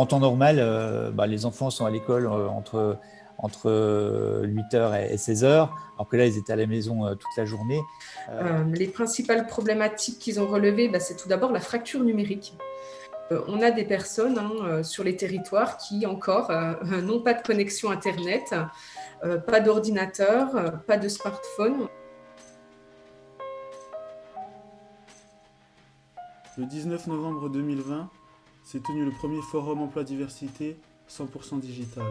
en temps normal, les enfants sont à l'école entre 8h et 16h, alors que là, ils étaient à la maison toute la journée. Les principales problématiques qu'ils ont relevées, c'est tout d'abord la fracture numérique. On a des personnes sur les territoires qui encore n'ont pas de connexion Internet, pas d'ordinateur, pas de smartphone. Le 19 novembre 2020 s'est tenu le premier forum emploi-diversité 100% digital.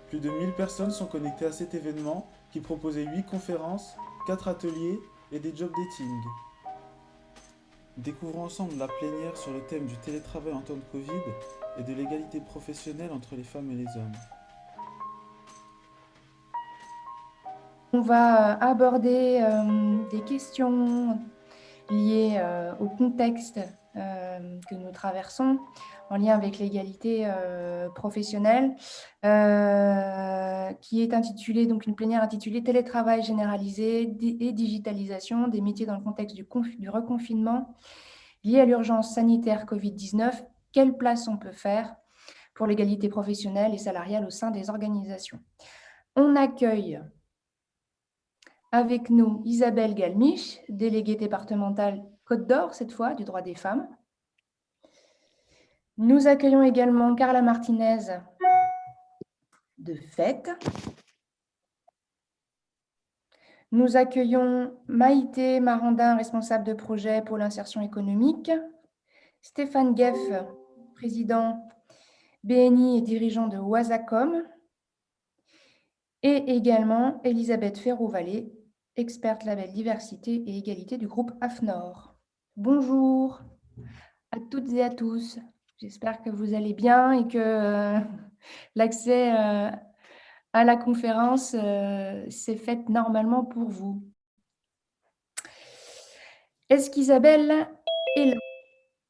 Plus de 1000 personnes sont connectées à cet événement qui proposait 8 conférences, 4 ateliers et des job dating. Découvrons ensemble la plénière sur le thème du télétravail en temps de Covid et de l'égalité professionnelle entre les femmes et les hommes. On va aborder des questions liées au contexte que nous traversons en lien avec l'égalité professionnelle, qui est intitulée, donc une plénière intitulée « Télétravail généralisé et digitalisation des métiers dans le contexte du reconfinement lié à l'urgence sanitaire Covid-19, quelle place on peut faire pour l'égalité professionnelle et salariale au sein des organisations ?» On accueille avec nous Isabelle Galmiche, déléguée départementale Côte d'Or, cette fois, du droit des femmes. Nous accueillons également Carla Martinez de FET. Nous accueillons Maïté Marandin, responsable de projet pour l'insertion économique. Stéphane Gueff, président BNI et dirigeant de Wasacom. Et également Elisabeth Ferraud-Vallée, experte label diversité et égalité du groupe AFNOR. Bonjour à toutes et à tous. J'espère que vous allez bien et que l'accès à la conférence s'est fait normalement pour vous. Est-ce qu'Isabelle est là?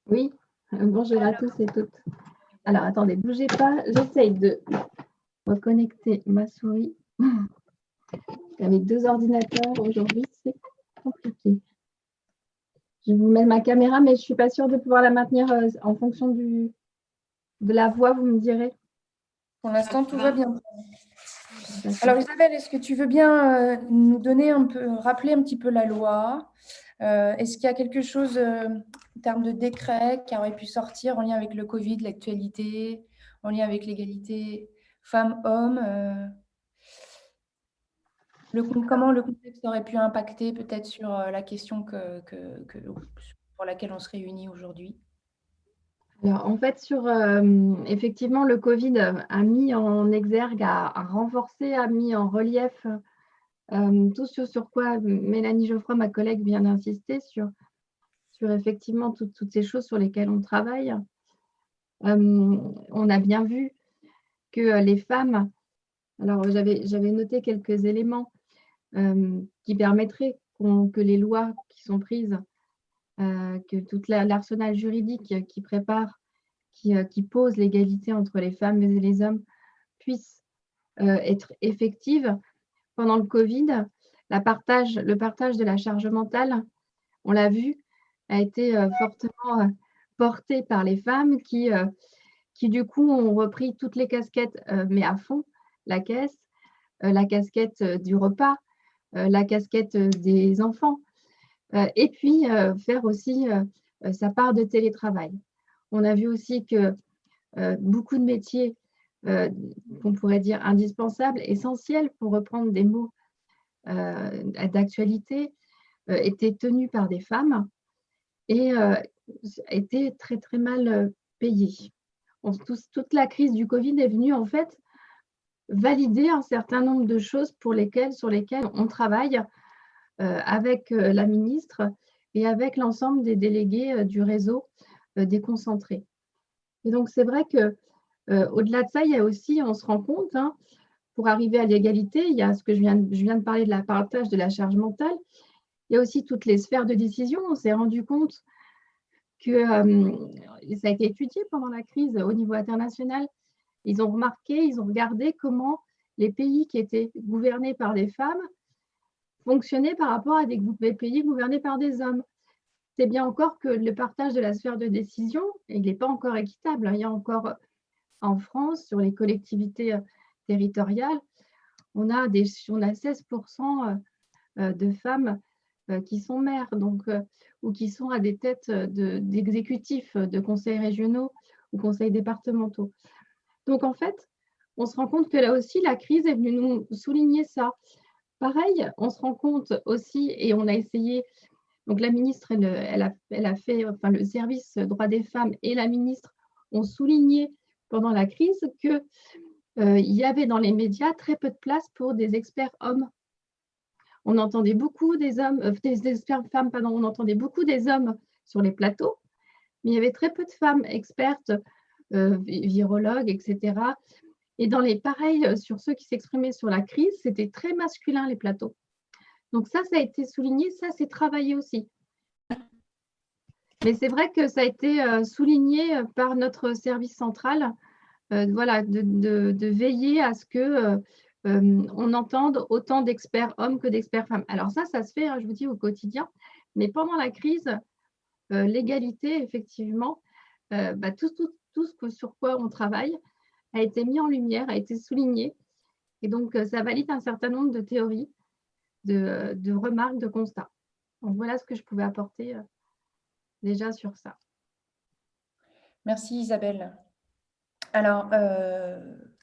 Oui, bonjour à tous et toutes. Alors, attendez, bougez pas. J'essaye de reconnecter ma souris. Avec 2 ordinateurs, aujourd'hui, c'est compliqué. Je vous mets ma caméra, mais je ne suis pas sûre de pouvoir la maintenir en fonction de la voix, vous me direz. Pour l'instant, tout va bien. Alors Isabelle, est-ce que tu veux bien nous donner rappeler un petit peu la loi? Est-ce qu'il y a quelque chose en termes de décret qui aurait pu sortir en lien avec le Covid, l'actualité, en lien avec l'égalité femmes-hommes? Comment le contexte aurait pu impacter peut-être sur la question pour laquelle on se réunit aujourd'hui? Alors, en fait, effectivement, le Covid a mis en exergue, a renforcé, a mis en relief tout sur quoi Mélanie Geoffroy, ma collègue, vient d'insister, sur effectivement toutes ces choses sur lesquelles on travaille. On a bien vu que les femmes, alors j'avais noté quelques éléments qui permettraient que les lois qui sont prises, que tout l'arsenal juridique qui prépare, qui pose l'égalité entre les femmes et les hommes puisse être effective. Pendant le Covid, le partage de la charge mentale, on l'a vu, a été fortement porté par les femmes qui du coup ont repris toutes les casquettes, mais à fond, la caisse, la casquette du repas, la casquette des enfants, et puis faire aussi sa part de télétravail. On a vu aussi que beaucoup de métiers qu'on pourrait dire indispensables, essentiels, pour reprendre des mots d'actualité, étaient tenus par des femmes et étaient très très mal payés. Toute la crise du Covid est venue en fait valider un certain nombre de choses sur lesquelles on travaille avec la ministre et avec l'ensemble des délégués du réseau déconcentré. Et donc, c'est vrai que au-delà de ça, il y a aussi, on se rend compte, pour arriver à l'égalité, il y a ce que je viens de parler de la partage de la charge mentale, il y a aussi toutes les sphères de décision. On s'est rendu compte que ça a été étudié pendant la crise au niveau international. Ils ont remarqué, ils ont regardé comment les pays qui étaient gouvernés par des femmes fonctionnaient par rapport à des pays gouvernés par des hommes. c'est bien encore que le partage de la sphère de décision, il n'est pas encore équitable. Il y a encore en France, sur les collectivités territoriales, on a 16% de femmes qui sont maires, donc, ou qui sont à des têtes d'exécutifs, de conseils régionaux ou conseils départementaux. Donc, en fait, on se rend compte que là aussi, la crise est venue nous souligner ça. Pareil, on se rend compte aussi, et on a essayé, donc la ministre, elle a fait, enfin, le service droits des femmes et la ministre ont souligné pendant la crise qu'il y avait dans les médias très peu de place pour des experts hommes. On entendait beaucoup des hommes, des experts femmes, pardon, on entendait beaucoup des hommes sur les plateaux, mais il y avait très peu de femmes expertes, virologues, etc. Et dans les pareils, sur ceux qui s'exprimaient sur la crise, c'était très masculin les plateaux. Donc ça a été souligné, ça c'est travaillé aussi. Mais c'est vrai que ça a été souligné par notre service central, voilà, de veiller à ce que on entende autant d'experts hommes que d'experts femmes. Alors ça se fait, je vous dis, au quotidien. Mais pendant la crise, l'égalité, effectivement, tout ce sur quoi on travaille a été mis en lumière, a été souligné. Et donc, ça valide un certain nombre de théories, de remarques, de constats. Donc, voilà ce que je pouvais apporter déjà sur ça. Merci Isabelle. Alors,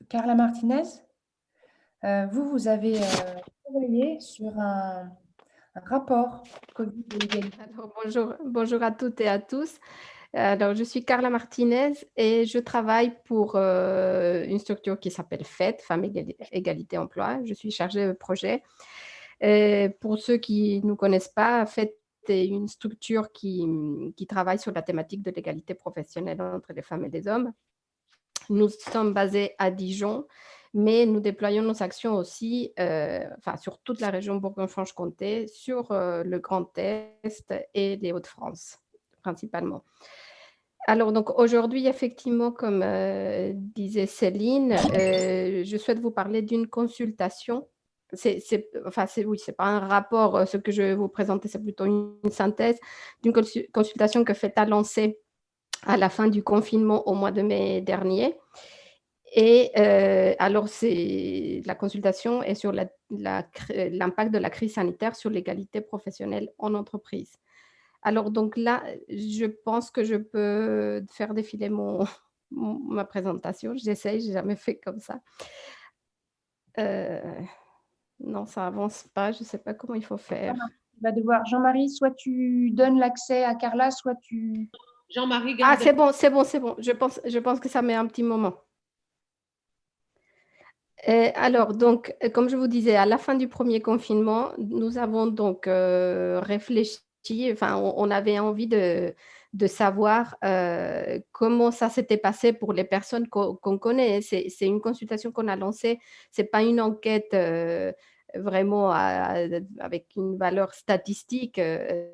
Carla Martinez, vous avez travaillé sur un rapport Covid et égalité. Alors, bonjour à toutes et à tous. Alors, je suis Carla Martinez et je travaille pour une structure qui s'appelle FED, Femmes Égalité Emploi. Je suis chargée de projet. Pour ceux qui ne nous connaissent pas, FED est une structure qui travaille sur la thématique de l'égalité professionnelle entre les femmes et les hommes. Nous sommes basés à Dijon, mais nous déployons nos actions aussi sur toute la région Bourgogne-Franche-Comté, sur le Grand Est et les Hauts-de-France, principalement. Alors, donc aujourd'hui, effectivement, comme disait Céline, je souhaite vous parler d'une consultation. Oui, c'est pas un rapport, ce que je vais vous présenter, c'est plutôt une synthèse d'une consultation que FED a lancée à la fin du confinement au mois de mai dernier. Et alors, la consultation est sur l'impact de la crise sanitaire sur l'égalité professionnelle en entreprise. Alors, donc là, je pense que je peux faire défiler ma présentation. J'essaye, je n'ai jamais fait comme ça. Non, ça n'avance pas. Je ne sais pas comment il faut faire. Tu vas devoir, Jean-Marie, soit tu donnes l'accès à Carla, soit tu… Jean-Marie, Ah, c'est bon. Je pense que ça met un petit moment. Alors, donc, comme je vous disais, à la fin du premier confinement, nous avons donc réfléchi, on avait envie de savoir comment ça s'était passé pour les personnes qu'on connaît. C'est une consultation qu'on a lancée, ce n'est pas une enquête vraiment avec une valeur statistique,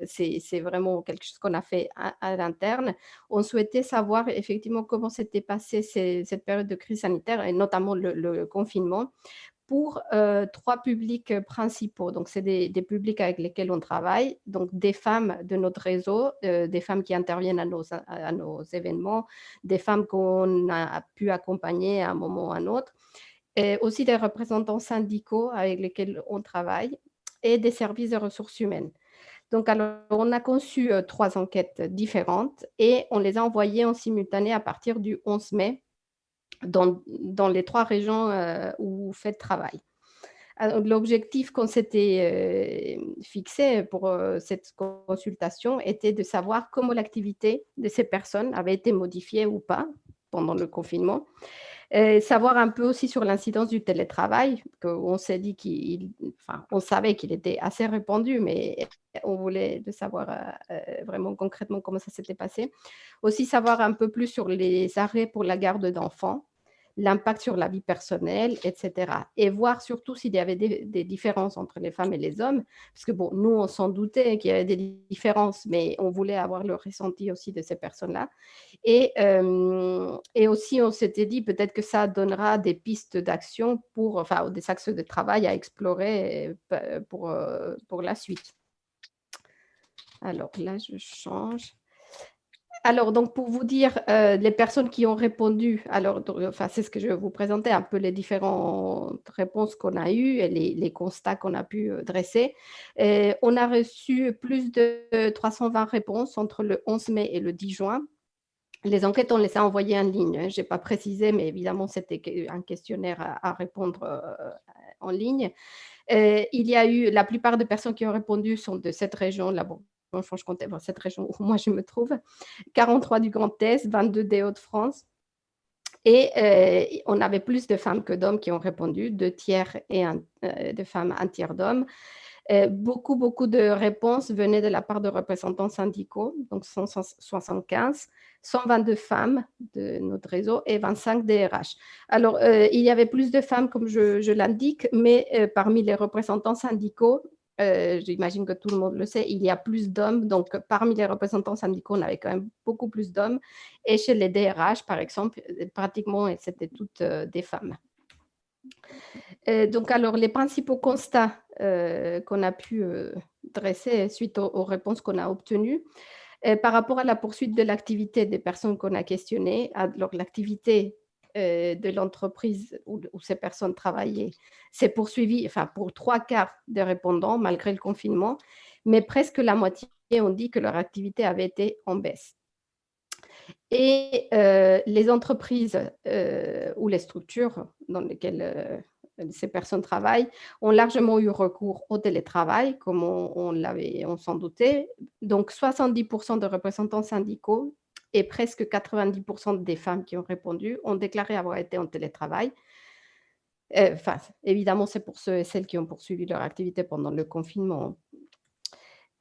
c'est vraiment quelque chose qu'on a fait à l'interne. On souhaitait savoir effectivement comment s'était passée cette période de crise sanitaire et notamment le confinement pour 3 publics principaux. Donc, c'est des publics avec lesquels on travaille, donc des femmes de notre réseau, des femmes qui interviennent à nos événements, des femmes qu'on a pu accompagner à un moment ou à un autre, et aussi des représentants syndicaux avec lesquels on travaille et des services de ressources humaines. Donc, alors, on a conçu 3 enquêtes différentes et on les a envoyées en simultané à partir du 11 mai dans les 3 régions où FED travaille. L'objectif qu'on s'était fixé pour cette consultation était de savoir comment l'activité de ces personnes avait été modifiée ou pas pendant le confinement. Savoir un peu aussi sur l'incidence du télétravail, qu'on s'est dit on savait qu'il était assez répandu, mais on voulait le savoir vraiment concrètement comment ça s'était passé. Aussi savoir un peu plus sur les arrêts pour la garde d'enfants, l'impact sur la vie personnelle, etc. Et voir surtout s'il y avait des différences entre les femmes et les hommes, parce que bon, nous, on s'en doutait qu'il y avait des différences, mais on voulait avoir le ressenti aussi de ces personnes-là. Et aussi, on s'était dit peut-être que ça donnera des pistes d'action des axes de travail à explorer pour la suite. Alors là, je change. Alors, donc, pour vous dire, les personnes qui ont répondu, alors, enfin, c'est ce que je vais vous présenter, un peu les différentes réponses qu'on a eues et les constats qu'on a pu dresser. On a reçu plus de 320 réponses entre le 11 mai et le 10 juin. Les enquêtes, on les a envoyées en ligne. Je n'ai pas précisé, mais évidemment, c'était un questionnaire à répondre en ligne. Il y a eu, la plupart des personnes qui ont répondu sont de cette région, la Bourgogne-Franche-Comté, cette région où moi je me trouve, 43 du Grand Est, 22 des Hauts-de-France. Et on avait plus de femmes que d'hommes qui ont répondu, 2 tiers de femmes, 1 tiers d'hommes. Beaucoup de réponses venaient de la part de représentants syndicaux, donc 175, 122 femmes de notre réseau et 25 DRH. Alors, il y avait plus de femmes, comme je l'indique, mais parmi les représentants syndicaux, j'imagine que tout le monde le sait, il y a plus d'hommes. Donc, parmi les représentants syndicaux, on avait quand même beaucoup plus d'hommes. Et chez les DRH, par exemple, pratiquement, c'était toutes des femmes. Donc, alors, les principaux constats qu'on a pu dresser suite aux réponses qu'on a obtenues, par rapport à la poursuite de l'activité des personnes qu'on a questionnées, alors l'activité de l'entreprise où ces personnes travaillaient s'est poursuivie, enfin, pour 3/4 des répondants, malgré le confinement, mais presque la moitié ont dit que leur activité avait été en baisse. Et les entreprises ou les structures dans lesquelles ces personnes travaillent ont largement eu recours au télétravail, comme on s'en doutait. Donc, 70% de représentants syndicaux et presque 90% des femmes qui ont répondu ont déclaré avoir été en télétravail. Enfin, évidemment, c'est pour ceux et celles qui ont poursuivi leur activité pendant le confinement.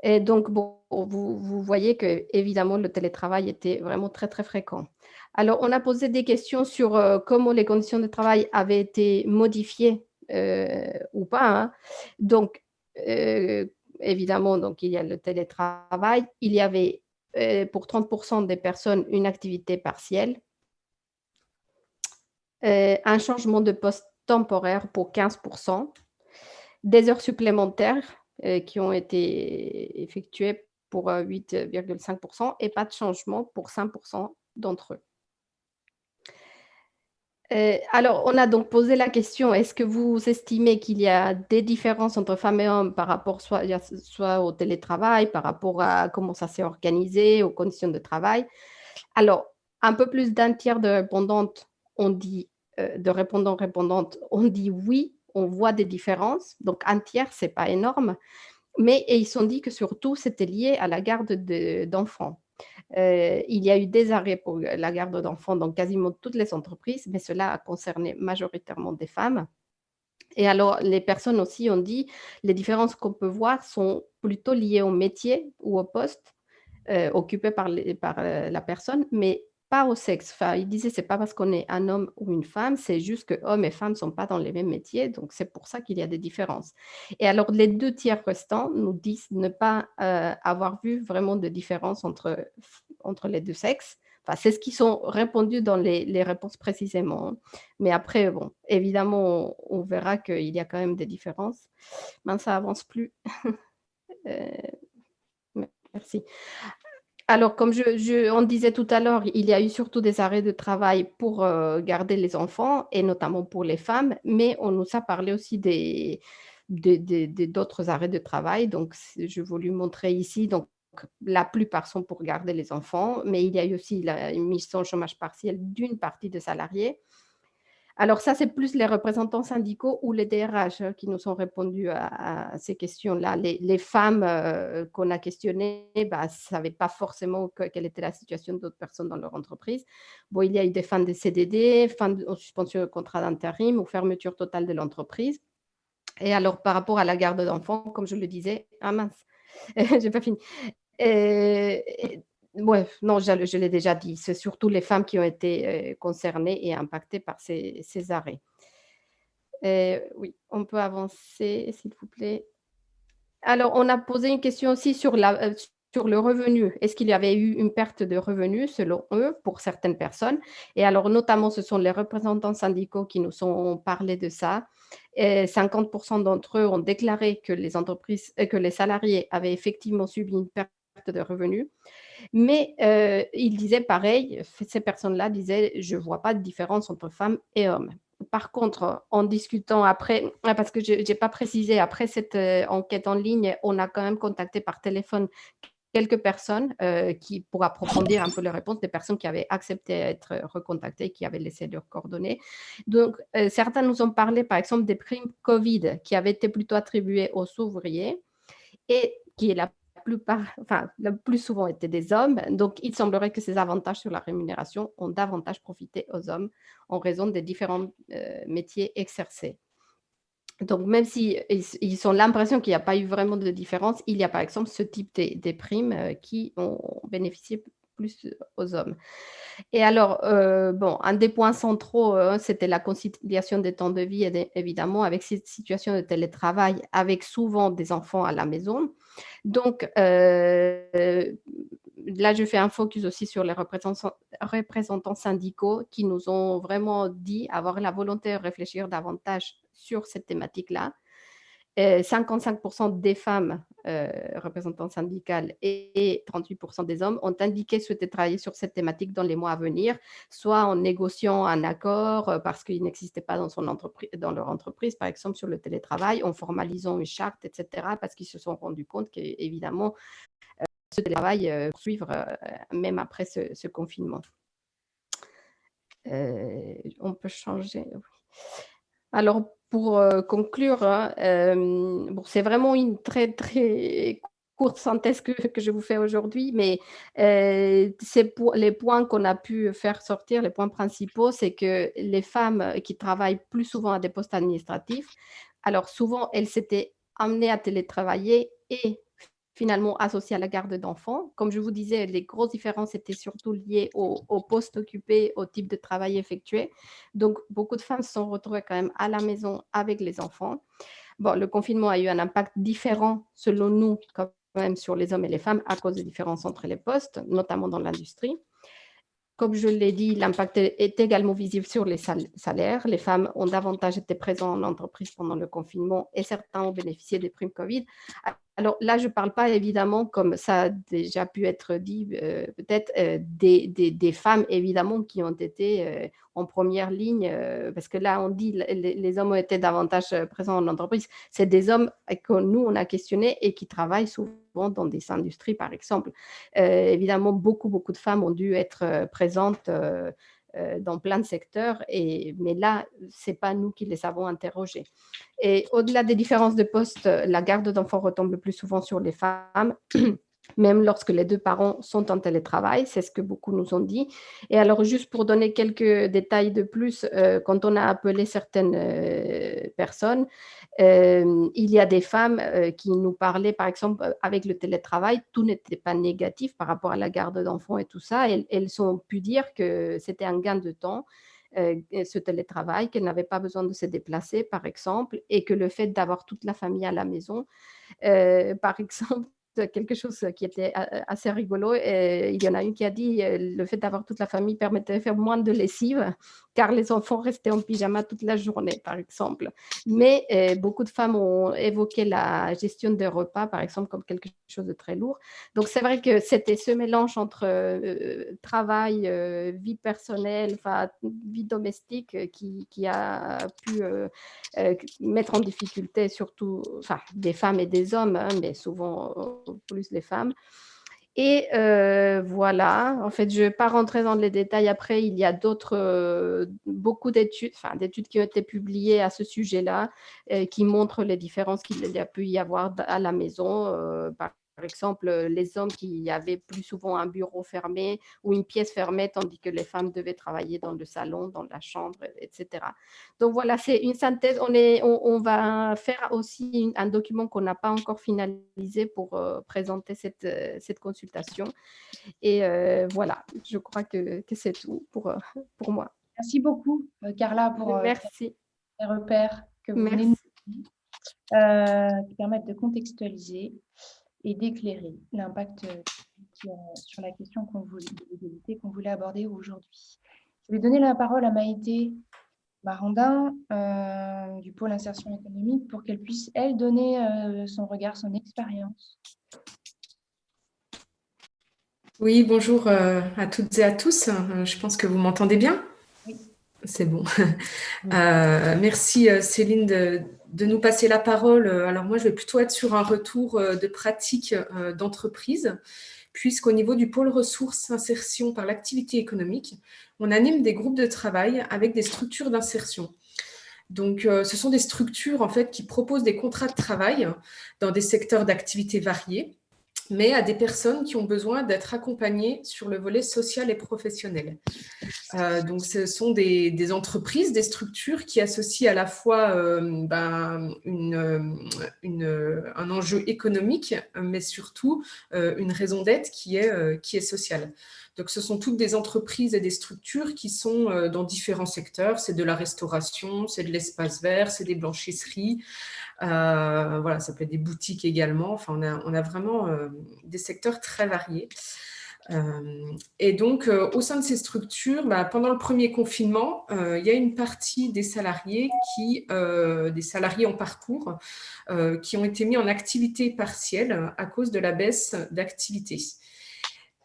Et donc, bon, vous voyez que évidemment le télétravail était vraiment très, très fréquent. Alors, on a posé des questions sur comment les conditions de travail avaient été modifiées ou pas, hein. Donc, évidemment, donc, il y a le télétravail. Il y avait pour 30% des personnes une activité partielle, un changement de poste temporaire pour 15%, des heures supplémentaires qui ont été effectuées pour 8,5% et pas de changement pour 5% d'entre eux. Alors, on a donc posé la question, est-ce que vous estimez qu'il y a des différences entre femmes et hommes par rapport soit au télétravail, par rapport à comment ça s'est organisé, aux conditions de travail? Alors, un peu plus d'1 tiers de répondantes ont dit, répondantes ont dit oui, on voit des différences. Donc, 1 tiers, ce n'est pas énorme. Mais ils se sont dit que surtout, c'était lié à la garde d'enfants. Il y a eu des arrêts pour la garde d'enfants dans quasiment toutes les entreprises, mais cela a concerné majoritairement des femmes. Et alors, les personnes aussi ont dit, les différences qu'on peut voir sont plutôt liées au métier ou au poste occupé par la personne, mais pas au sexe. Enfin, ils disaient, c'est pas parce qu'on est un homme ou une femme, c'est juste que hommes et femmes ne sont pas dans les mêmes métiers, donc c'est pour ça qu'il y a des différences. Et alors, les 2 tiers restants nous disent ne pas avoir vu vraiment de différence entre les 2 sexes. Enfin, c'est ce qu'ils ont répondu dans les réponses précisément, hein. Mais après, bon, évidemment, on verra qu'il y a quand même des différences. Ben, ça avance plus. Merci. Alors, comme on disait tout à l'heure, il y a eu surtout des arrêts de travail pour garder les enfants et notamment pour les femmes, mais on nous a parlé aussi d'autres arrêts de travail. Donc, je voulais montrer ici. Donc, la plupart sont pour garder les enfants, mais il y a eu aussi une mise en chômage partiel d'une partie des salariés. Alors ça, c'est plus les représentants syndicaux ou les DRH qui nous ont répondu à ces questions-là. Les femmes qu'on a questionnées ne savaient pas forcément quelle était la situation d'autres personnes dans leur entreprise. Bon, il y a eu des fins de CDD, fin de suspension de contrat d'intérim ou fermeture totale de l'entreprise. Et alors, par rapport à la garde d'enfants, comme je le disais, ah mince, j'ai pas fini. Ouais, non, je l'ai déjà dit, c'est surtout les femmes qui ont été concernées et impactées par ces arrêts. Oui, on peut avancer, s'il vous plaît. Alors, on a posé une question aussi sur le revenu. Est-ce qu'il y avait eu une perte de revenus, selon eux, pour certaines personnes? Et alors, notamment, ce sont les représentants syndicaux qui nous ont parlé de ça. 50% d'entre eux ont déclaré que les salariés avaient effectivement subi une perte de revenus. Mais il disait pareil, ces personnes-là disaient, je ne vois pas de différence entre femmes et hommes. Par contre, en discutant après, parce que je n'ai pas précisé, après cette enquête en ligne, on a quand même contacté par téléphone quelques personnes pour approfondir un peu les réponses, des personnes qui avaient accepté d'être recontactées, qui avaient laissé leurs coordonnées. Donc, certains nous ont parlé, par exemple, des primes Covid qui avaient été plutôt attribuées aux ouvriers et qui le plus souvent étaient des hommes. Donc, il semblerait que ces avantages sur la rémunération ont davantage profité aux hommes en raison des différents métiers exercés. Donc, même s'ils ont l'impression qu'il n'y a pas eu vraiment de différence, il y a par exemple ce type des primes qui ont bénéficié plus aux hommes. Et alors, un des points centraux, c'était la conciliation des temps de vie, évidemment, avec cette situation de télétravail, avec souvent des enfants à la maison. Donc, là, je fais un focus aussi sur les représentants syndicaux qui nous ont vraiment dit avoir la volonté de réfléchir davantage sur cette thématique-là. 55% des femmes représentantes syndicales et 38% des hommes ont indiqué souhaiter travailler sur cette thématique dans les mois à venir, soit en négociant un accord parce qu'il n'existait pas dans leur entreprise, par exemple sur le télétravail, en formalisant une charte, etc., parce qu'ils se sont rendus compte qu'évidemment, ce télétravail poursuivre même après ce confinement. On peut changer. Alors, pour conclure, c'est vraiment une très, très courte synthèse que je vous fais aujourd'hui, mais les points qu'on a pu faire sortir, les points principaux, c'est que les femmes qui travaillent plus souvent à des postes administratifs, alors souvent, elles s'étaient amenées à télétravailler et finalement associées à la garde d'enfants. Comme je vous disais, les grosses différences étaient surtout liées au poste occupé, au type de travail effectué. Donc, beaucoup de femmes se sont retrouvées quand même à la maison avec les enfants. Bon, le confinement a eu un impact différent, selon nous, quand même, sur les hommes et les femmes à cause des différences entre les postes, notamment dans l'industrie. Comme je l'ai dit, l'impact est également visible sur les salaires. Les femmes ont davantage été présentes en entreprise pendant le confinement et certains ont bénéficié des primes Covid. Alors là, je ne parle pas évidemment, comme ça a déjà pu être dit, peut-être des femmes évidemment qui ont été en première ligne, parce que là, on dit les hommes ont été davantage présents en entreprise. C'est des hommes que nous, on a questionnés et qui travaillent souvent dans des industries, par exemple. Évidemment, beaucoup de femmes ont dû être présentes dans plein de secteurs, mais là, ce n'est pas nous qui les avons interrogées. Et au-delà des différences de poste, la garde d'enfants retombe le plus souvent sur les femmes, même lorsque les deux parents sont en télétravail, c'est ce que beaucoup nous ont dit. Et alors, juste pour donner quelques détails de plus, quand on a appelé certaines personnes, il y a des femmes qui nous parlaient, par exemple, avec le télétravail, tout n'était pas négatif par rapport à la garde d'enfants et tout ça. Elles ont pu dire que c'était un gain de temps, ce télétravail, qu'elles n'avaient pas besoin de se déplacer, par exemple, et que le fait d'avoir toute la famille à la maison, par exemple, quelque chose qui était assez rigolo. Il y en a une qui a dit le fait d'avoir toute la famille permettait de faire moins de lessive, car les enfants restaient en pyjama toute la journée, par exemple. Mais beaucoup de femmes ont évoqué la gestion des repas, par exemple, comme quelque chose de très lourd. Donc, c'est vrai que c'était ce mélange entre travail, vie personnelle, vie domestique qui a pu mettre en difficulté surtout des femmes et des hommes, hein, mais souvent plus les femmes. Et voilà, en fait, je ne vais pas rentrer dans les détails après. Il y a beaucoup d'études, d'études qui ont été publiées à ce sujet-là, qui montrent les différences qu'il y a pu y avoir à la maison. Par exemple, les hommes qui avaient plus souvent un bureau fermé ou une pièce fermée, tandis que les femmes devaient travailler dans le salon, dans la chambre, etc. Donc voilà, c'est une synthèse. On va faire aussi un document qu'on n'a pas encore finalisé pour présenter cette consultation. Et voilà, je crois que c'est tout pour moi. Merci beaucoup, Carla, pour Merci. les repères que vous venez de nous dire, qui permettent de contextualiser et d'éclairer l'impact sur la question de l'égalité qu'on voulait aborder aujourd'hui. Je vais donner la parole à Maïté Marandin du pôle insertion économique pour qu'elle puisse, elle, donner son regard, son expérience. Oui, bonjour à toutes et à tous. Je pense que vous m'entendez bien. Oui. C'est bon. Merci Céline de nous passer la parole. Alors moi, je vais plutôt être sur un retour de pratique d'entreprise, puisqu'au niveau du pôle ressources insertion par l'activité économique, on anime des groupes de travail avec des structures d'insertion. Donc, ce sont des structures en fait qui proposent des contrats de travail dans des secteurs d'activité variés, mais à des personnes qui ont besoin d'être accompagnées sur le volet social et professionnel. Donc, ce sont des entreprises, des structures qui associent à la fois un enjeu économique, mais surtout une raison d'être qui est sociale. Donc, ce sont toutes des entreprises et des structures qui sont dans différents secteurs. C'est de la restauration, c'est de l'espace vert, c'est des blanchisseries. Voilà, ça peut être des boutiques également. Enfin, on a vraiment des secteurs très variés. Et donc, au sein de ces structures, pendant le premier confinement, il y a une partie des salariés des salariés en parcours, qui ont été mis en activité partielle à cause de la baisse d'activité.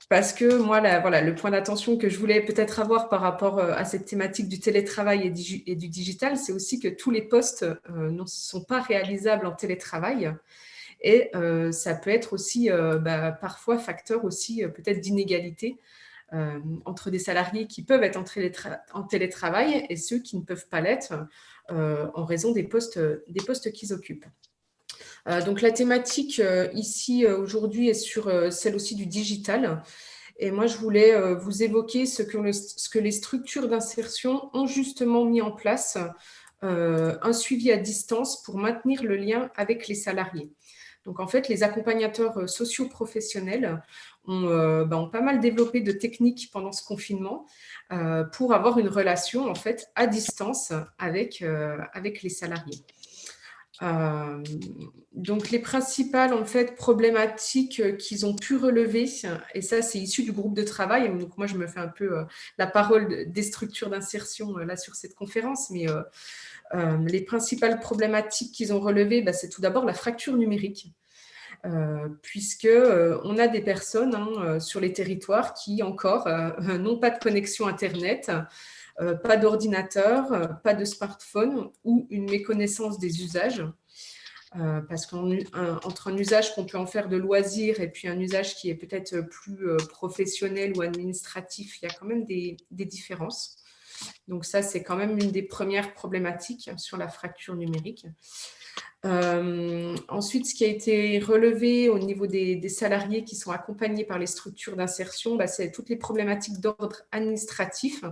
Parce que moi, voilà, le point d'attention que je voulais peut-être avoir par rapport à cette thématique du télétravail et du digital, c'est aussi que tous les postes ne sont pas réalisables en télétravail. Et ça peut être aussi parfois facteur aussi peut-être d'inégalité entre des salariés qui peuvent être en télétravail et ceux qui ne peuvent pas l'être en raison des postes qu'ils occupent. Donc la thématique ici aujourd'hui est sur celle aussi du digital. Et moi, je voulais vous évoquer ce que les structures d'insertion ont justement mis en place, un suivi à distance pour maintenir le lien avec les salariés. Donc, en fait, les accompagnateurs socio-professionnels ont pas mal développé de techniques pendant ce confinement pour avoir une relation, en fait, à distance avec les salariés. Donc, les principales en fait, problématiques qu'ils ont pu relever, et ça, c'est issu du groupe de travail. Donc, moi, je me fais un peu la parole des structures d'insertion là sur cette conférence, mais les principales problématiques qu'ils ont relevées, c'est tout d'abord la fracture numérique. Puisque on a des personnes sur les territoires qui encore n'ont pas de connexion Internet, pas d'ordinateur, pas de smartphone ou une méconnaissance des usages. Parce qu'entre un usage qu'on peut en faire de loisir et puis un usage qui est peut-être plus professionnel ou administratif, il y a quand même des différences. Donc ça, c'est quand même une des premières problématiques sur la fracture numérique. Ensuite, ce qui a été relevé au niveau des salariés qui sont accompagnés par les structures d'insertion, c'est toutes les problématiques d'ordre administratif.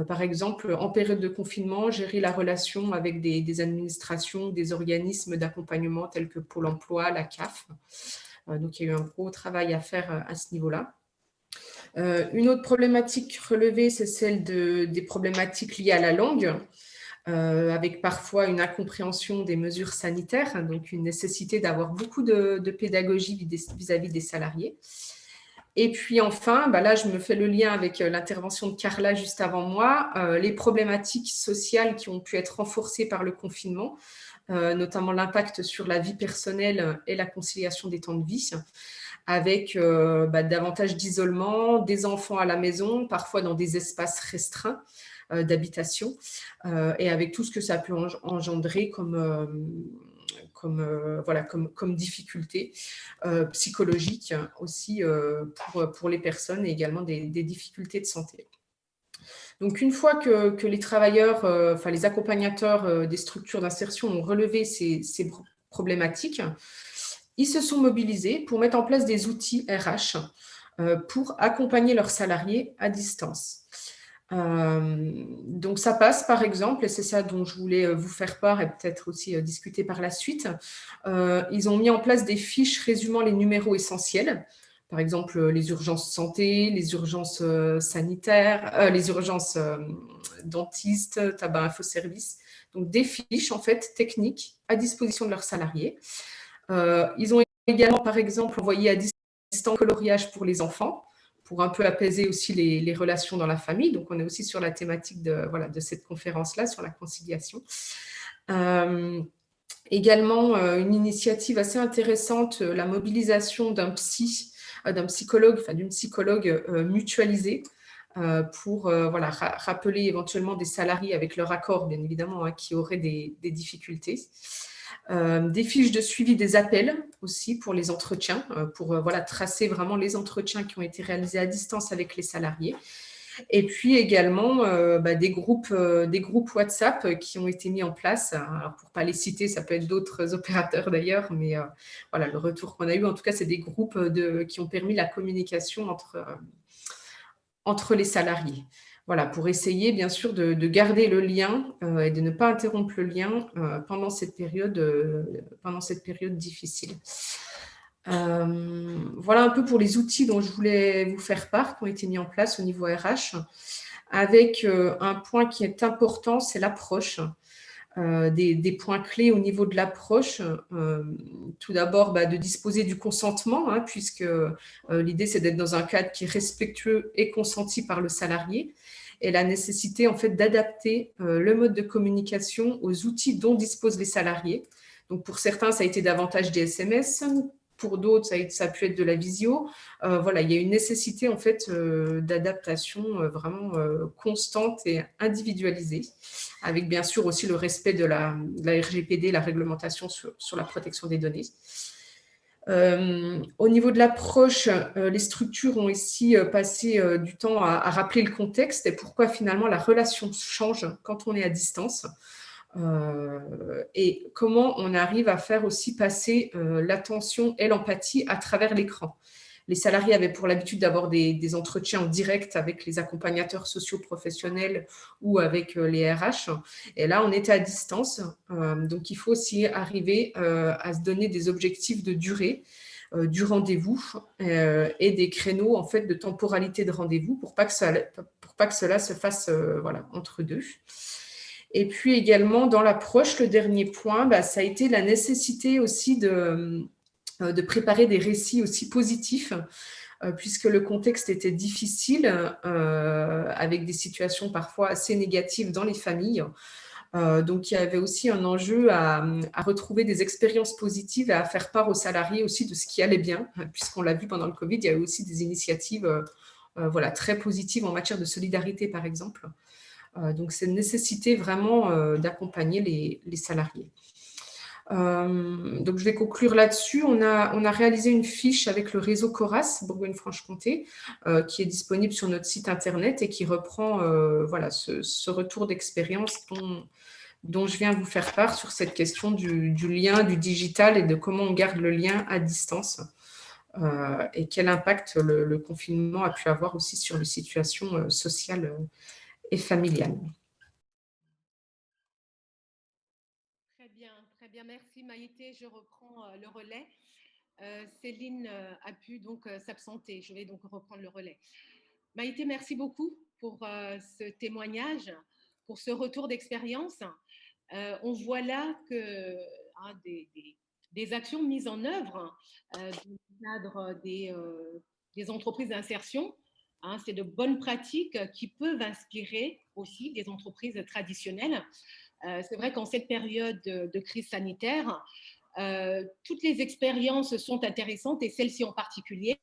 Par exemple, en période de confinement, gérer la relation avec des administrations, des organismes d'accompagnement tels que Pôle emploi, la CAF. Donc, il y a eu un gros travail à faire à ce niveau-là. Une autre problématique relevée, c'est celle des problématiques liées à la langue, avec parfois une incompréhension des mesures sanitaires, donc une nécessité d'avoir beaucoup de pédagogie vis-à-vis des salariés. Et puis enfin, là, je me fais le lien avec l'intervention de Carla juste avant moi, les problématiques sociales qui ont pu être renforcées par le confinement, notamment l'impact sur la vie personnelle et la conciliation des temps de vie, avec davantage d'isolement, des enfants à la maison, parfois dans des espaces restreints d'habitation, et avec tout ce que ça peut engendrer comme difficultés psychologiques aussi pour les personnes et également des difficultés de santé. Donc, une fois que les travailleurs, les accompagnateurs des structures d'insertion ont relevé ces problématiques, ils se sont mobilisés pour mettre en place des outils RH pour accompagner leurs salariés à distance. Donc, ça passe, par exemple, et c'est ça dont je voulais vous faire part et peut-être aussi discuter par la suite. Ils ont mis en place des fiches résumant les numéros essentiels, par exemple les urgences santé, les urgences sanitaires, les urgences dentistes, tabac infoservice. Donc, des fiches, en fait, techniques à disposition de leurs salariés. Ils ont également, par exemple, envoyé à distance un coloriage pour les enfants, pour un peu apaiser aussi les relations dans la famille. Donc, on est aussi sur la thématique de cette conférence-là, sur la conciliation. Également, une initiative assez intéressante, la mobilisation d'un psy d'un psychologue, enfin d'une psychologue mutualisée pour voilà, rappeler éventuellement des salariés avec leur accord, bien évidemment, hein, qui auraient des difficultés. Des fiches de suivi des appels aussi pour les entretiens, pour voilà, tracer vraiment les entretiens qui ont été réalisés à distance avec les salariés. Et puis également des groupes WhatsApp qui ont été mis en place. Alors pour ne pas les citer, ça peut être d'autres opérateurs d'ailleurs, mais voilà, le retour qu'on a eu, en tout cas, c'est des groupes qui ont permis la communication entre les salariés. Voilà, pour essayer bien sûr de garder le lien et de ne pas interrompre le lien pendant cette période difficile. Voilà un peu pour les outils dont je voulais vous faire part, qui ont été mis en place au niveau RH, avec un point qui est important, c'est l'approche. Des points clés au niveau de l'approche. Tout d'abord, de disposer du consentement, hein, puisque l'idée, c'est d'être dans un cadre qui est respectueux et consenti par le salarié, et la nécessité, en fait, d'adapter le mode de communication aux outils dont disposent les salariés. Donc, pour certains, ça a été davantage des SMS. Pour d'autres, ça a pu être de la visio. Voilà, il y a une nécessité en fait d'adaptation vraiment constante et individualisée, avec bien sûr aussi le respect de la RGPD, la réglementation sur la protection des données. Au niveau de l'approche, les structures ont aussi passé du temps à rappeler le contexte et pourquoi finalement la relation change quand on est à distance. Et comment on arrive à faire aussi passer l'attention et l'empathie à travers l'écran. Les salariés avaient pour l'habitude d'avoir des entretiens en direct avec les accompagnateurs socio-professionnels ou avec les RH. Et là, on était à distance. Donc, il faut aussi arriver à se donner des objectifs de durée du rendez-vous et des créneaux en fait, de temporalité de rendez-vous pour pas que cela se fasse voilà, entre deux. Et puis également, dans l'approche, le dernier point, ça a été la nécessité aussi de préparer des récits aussi positifs, puisque le contexte était difficile, avec des situations parfois assez négatives dans les familles. Donc, il y avait aussi un enjeu à retrouver des expériences positives et à faire part aux salariés aussi de ce qui allait bien, puisqu'on l'a vu pendant le Covid, il y a eu aussi des initiatives voilà, très positives en matière de solidarité, par exemple. Donc, c'est une nécessité vraiment d'accompagner les salariés. Donc, je vais conclure là-dessus. On a réalisé une fiche avec le réseau Coras Bourgogne-Franche-Comté qui est disponible sur notre site internet et qui reprend voilà, ce retour d'expérience dont je viens vous faire part sur cette question du lien, du digital et de comment on garde le lien à distance et quel impact le confinement a pu avoir aussi sur les situations sociales et familiale. Très bien, merci Maïté. Je reprends le relais. Céline a pu donc s'absenter. Je vais donc reprendre le relais. Maïté, merci beaucoup pour ce témoignage, pour ce retour d'expérience. On voit là que des actions mises en œuvre dans le cadre des entreprises d'insertion, c'est de bonnes pratiques qui peuvent inspirer aussi des entreprises traditionnelles. C'est vrai qu'en cette période de crise sanitaire, toutes les expériences sont intéressantes et celle-ci en particulier.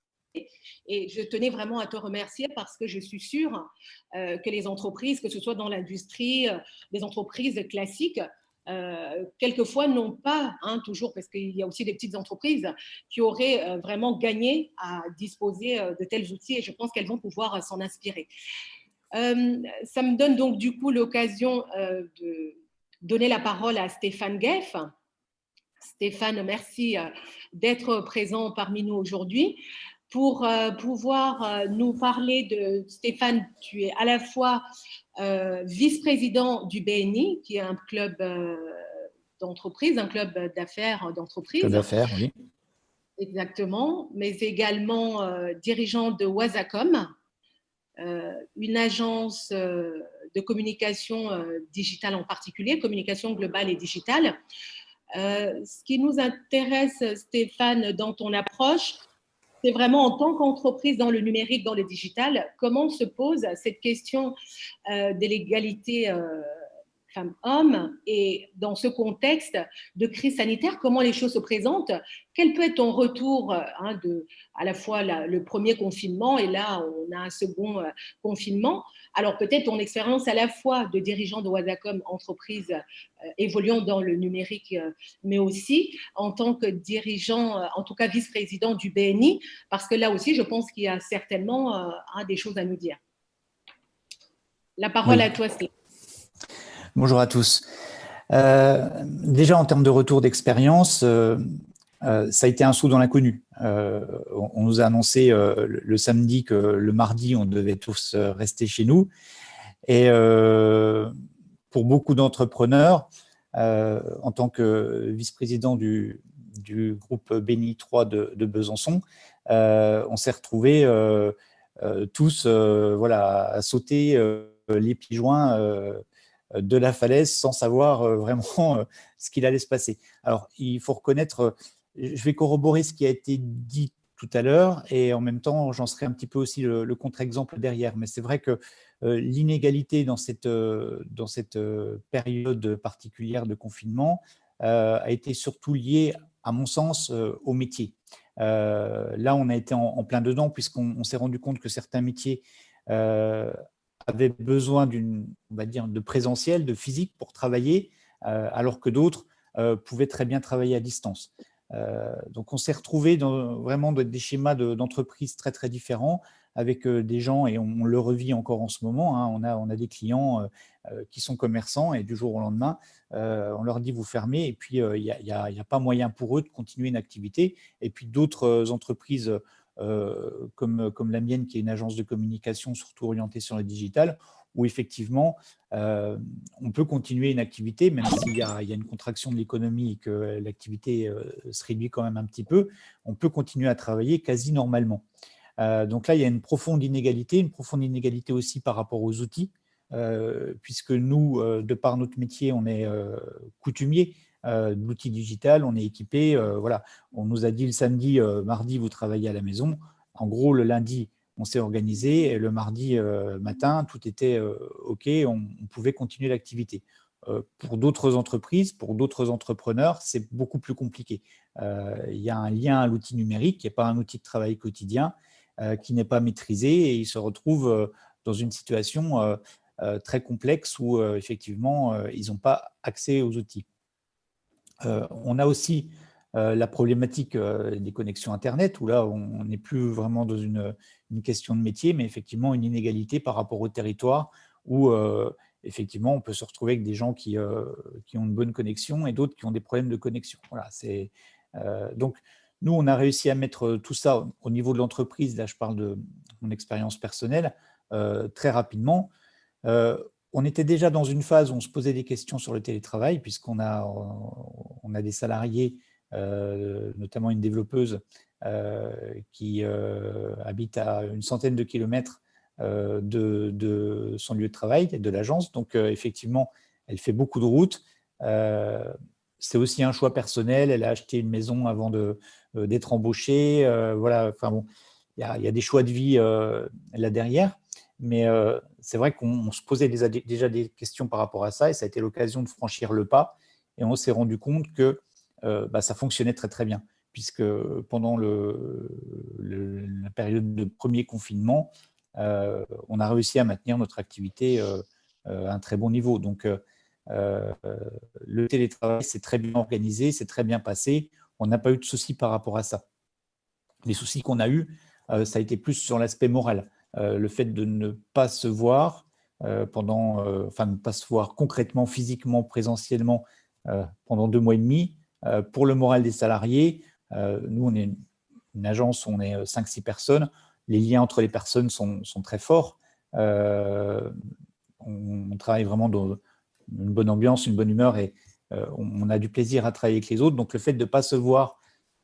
Et je tenais vraiment à te remercier parce que je suis sûre que les entreprises, que ce soit dans l'industrie, les entreprises classiques, quelquefois n'ont pas, toujours parce qu'il y a aussi des petites entreprises qui auraient vraiment gagné à disposer de tels outils et je pense qu'elles vont pouvoir s'en inspirer. Ça me donne donc du coup l'occasion de donner la parole à Stéphane Gueff. Stéphane, merci d'être présent parmi nous aujourd'hui. Pour pouvoir nous parler de Stéphane, tu es à la fois vice-président du BNI, qui est un club d'entreprise, un club d'affaires d'entreprise. Club d'affaires, oui. Exactement, mais également dirigeant de Wasacom, une agence de communication digitale en particulier, communication globale et digitale. Ce qui nous intéresse, Stéphane, dans ton approche, c'est vraiment en tant qu'entreprise dans le numérique, dans le digital, comment se pose cette question de l'égalité femmes-hommes, et dans ce contexte de crise sanitaire, comment les choses se présentent? Quel peut être ton retour à la fois le premier confinement et là, on a un second confinement? Alors peut-être ton expérience à la fois de dirigeant de Wazacom, entreprise évoluant dans le numérique, mais aussi en tant que dirigeant, en tout cas vice-président du BNI, parce que là aussi, je pense qu'il y a certainement des choses à nous dire. La parole à toi, Steve. Bonjour à tous. Déjà, en termes de retour d'expérience, ça a été un saut dans l'inconnu. On nous a annoncé le samedi que le mardi, on devait tous rester chez nous. Et pour beaucoup d'entrepreneurs, en tant que vice-président du groupe BNI 3 de Besançon, on s'est retrouvés tous à sauter les pieds joints de la falaise sans savoir vraiment ce qu'il allait se passer. Alors, il faut reconnaître, je vais corroborer ce qui a été dit tout à l'heure et en même temps, j'en serai un petit peu aussi le contre-exemple derrière. Mais c'est vrai que l'inégalité dans cette période particulière de confinement a été surtout liée, à mon sens, au métier. Là, on a été en plein dedans puisqu'on s'est rendu compte que certains métiers avaient besoin de présentiel, de physique pour travailler, alors que d'autres pouvaient très bien travailler à distance. Donc, on s'est retrouvé vraiment dans des schémas d'entreprise très, très différents avec des gens, et on le revit encore en ce moment, hein, on a des clients qui sont commerçants et du jour au lendemain, on leur dit vous fermez et puis il n'y a pas moyen pour eux de continuer une activité. Et puis d'autres entreprises comme la mienne, qui est une agence de communication surtout orientée sur le digital, où effectivement, on peut continuer une activité, même s'il y a une contraction de l'économie et que l'activité se réduit quand même un petit peu, on peut continuer à travailler quasi normalement. Donc là, il y a une profonde inégalité aussi par rapport aux outils, puisque nous, de par notre métier, on est coutumier de l'outil digital, on est équipé. On nous a dit le samedi, mardi, vous travaillez à la maison. En gros, le lundi, on s'est organisé et le mardi matin, tout était OK, on pouvait continuer l'activité. Pour d'autres entreprises, pour d'autres entrepreneurs, c'est beaucoup plus compliqué. Il y a un lien à l'outil numérique qui n'est pas un outil de travail quotidien, qui n'est pas maîtrisé, et ils se retrouvent dans une situation très complexe où effectivement, ils n'ont pas accès aux outils. On a aussi la problématique des connexions Internet, où là, on n'est plus vraiment dans une question de métier, mais effectivement une inégalité par rapport au territoire, où effectivement, on peut se retrouver avec des gens qui ont une bonne connexion et d'autres qui ont des problèmes de connexion. Voilà, donc, nous, on a réussi à mettre tout ça au niveau de l'entreprise. Là, je parle de mon expérience personnelle, très rapidement. On était déjà dans une phase où on se posait des questions sur le télétravail, puisqu'on a des salariés, notamment une développeuse qui habite à une centaine de kilomètres de son lieu de travail, de l'agence. Donc, effectivement, elle fait beaucoup de routes. C'est aussi un choix personnel. Elle a acheté une maison avant d'être embauchée. Il y a des choix de vie là derrière. Mais c'est vrai qu'on se posait déjà des questions par rapport à ça, et ça a été l'occasion de franchir le pas. Et on s'est rendu compte que ça fonctionnait très, très bien, puisque pendant la période de premier confinement, on a réussi à maintenir notre activité à un très bon niveau. Donc, le télétravail, c'est très bien organisé, c'est très bien passé. On n'a pas eu de soucis par rapport à ça. Les soucis qu'on a eus, ça a été plus sur l'aspect moral. Le fait de ne pas se voir ne pas se voir concrètement, physiquement, présentiellement pendant 2 mois et demi. Pour le moral des salariés, nous, on est une agence où on est 5-6 personnes. Les liens entre les personnes sont très forts. On travaille vraiment dans une bonne ambiance, une bonne humeur, et on a du plaisir à travailler avec les autres. Donc, le fait de ne pas se voir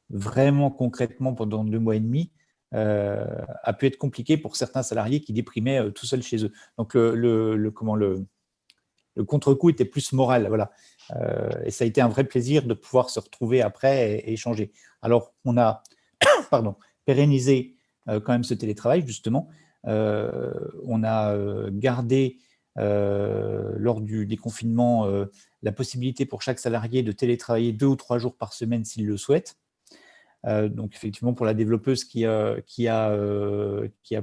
vraiment concrètement pendant 2 mois et demi a pu être compliqué pour certains salariés qui déprimaient tout seuls chez eux. Donc, le contre-coup était plus moral. Voilà. Et ça a été un vrai plaisir de pouvoir se retrouver après et échanger. Alors, on a pérennisé quand même ce télétravail, justement. On a gardé lors des confinements la possibilité pour chaque salarié de télétravailler 2 ou 3 jours par semaine s'il le souhaite. Donc effectivement, pour la développeuse qui a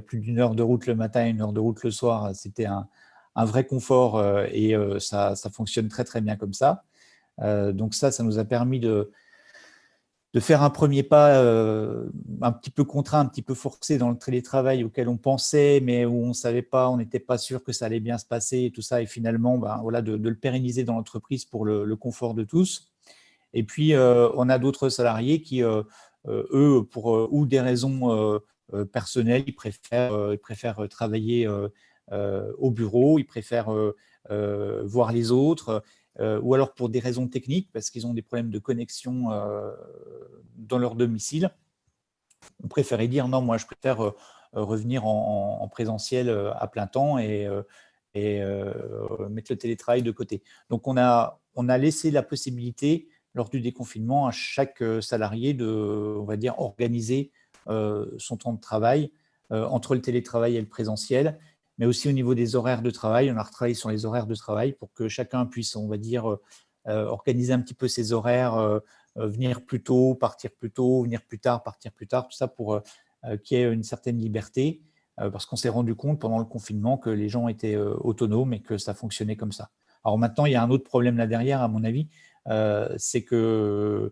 plus d'1 heure de route le matin et 1 heure de route le soir, c'était un vrai confort et ça fonctionne très très bien comme ça. Donc ça nous a permis de faire un premier pas un petit peu contraint, un petit peu forcé dans le télétravail auquel on pensait, mais où on ne savait pas, on n'était pas sûr que ça allait bien se passer et tout ça. Et finalement, voilà, de le pérenniser dans l'entreprise pour le confort de tous. Et puis, on a d'autres salariés qui, eux, pour ou des raisons personnelles, ils préfèrent travailler au bureau, ils préfèrent voir les autres, ou alors pour des raisons techniques, parce qu'ils ont des problèmes de connexion dans leur domicile. On préférait dire non, moi je préfère revenir en présentiel à plein temps et mettre le télétravail de côté. Donc on a laissé la possibilité lors du déconfinement à chaque salarié de, on va dire, organiser son temps de travail entre le télétravail et le présentiel, mais aussi au niveau des horaires de travail. On a retravaillé sur les horaires de travail pour que chacun puisse, on va dire, organiser un petit peu ses horaires, venir plus tôt, partir plus tôt, venir plus tard, partir plus tard, tout ça pour qu'il y ait une certaine liberté, parce qu'on s'est rendu compte pendant le confinement que les gens étaient autonomes et que ça fonctionnait comme ça. Alors maintenant, il y a un autre problème là derrière, à mon avis, c'est que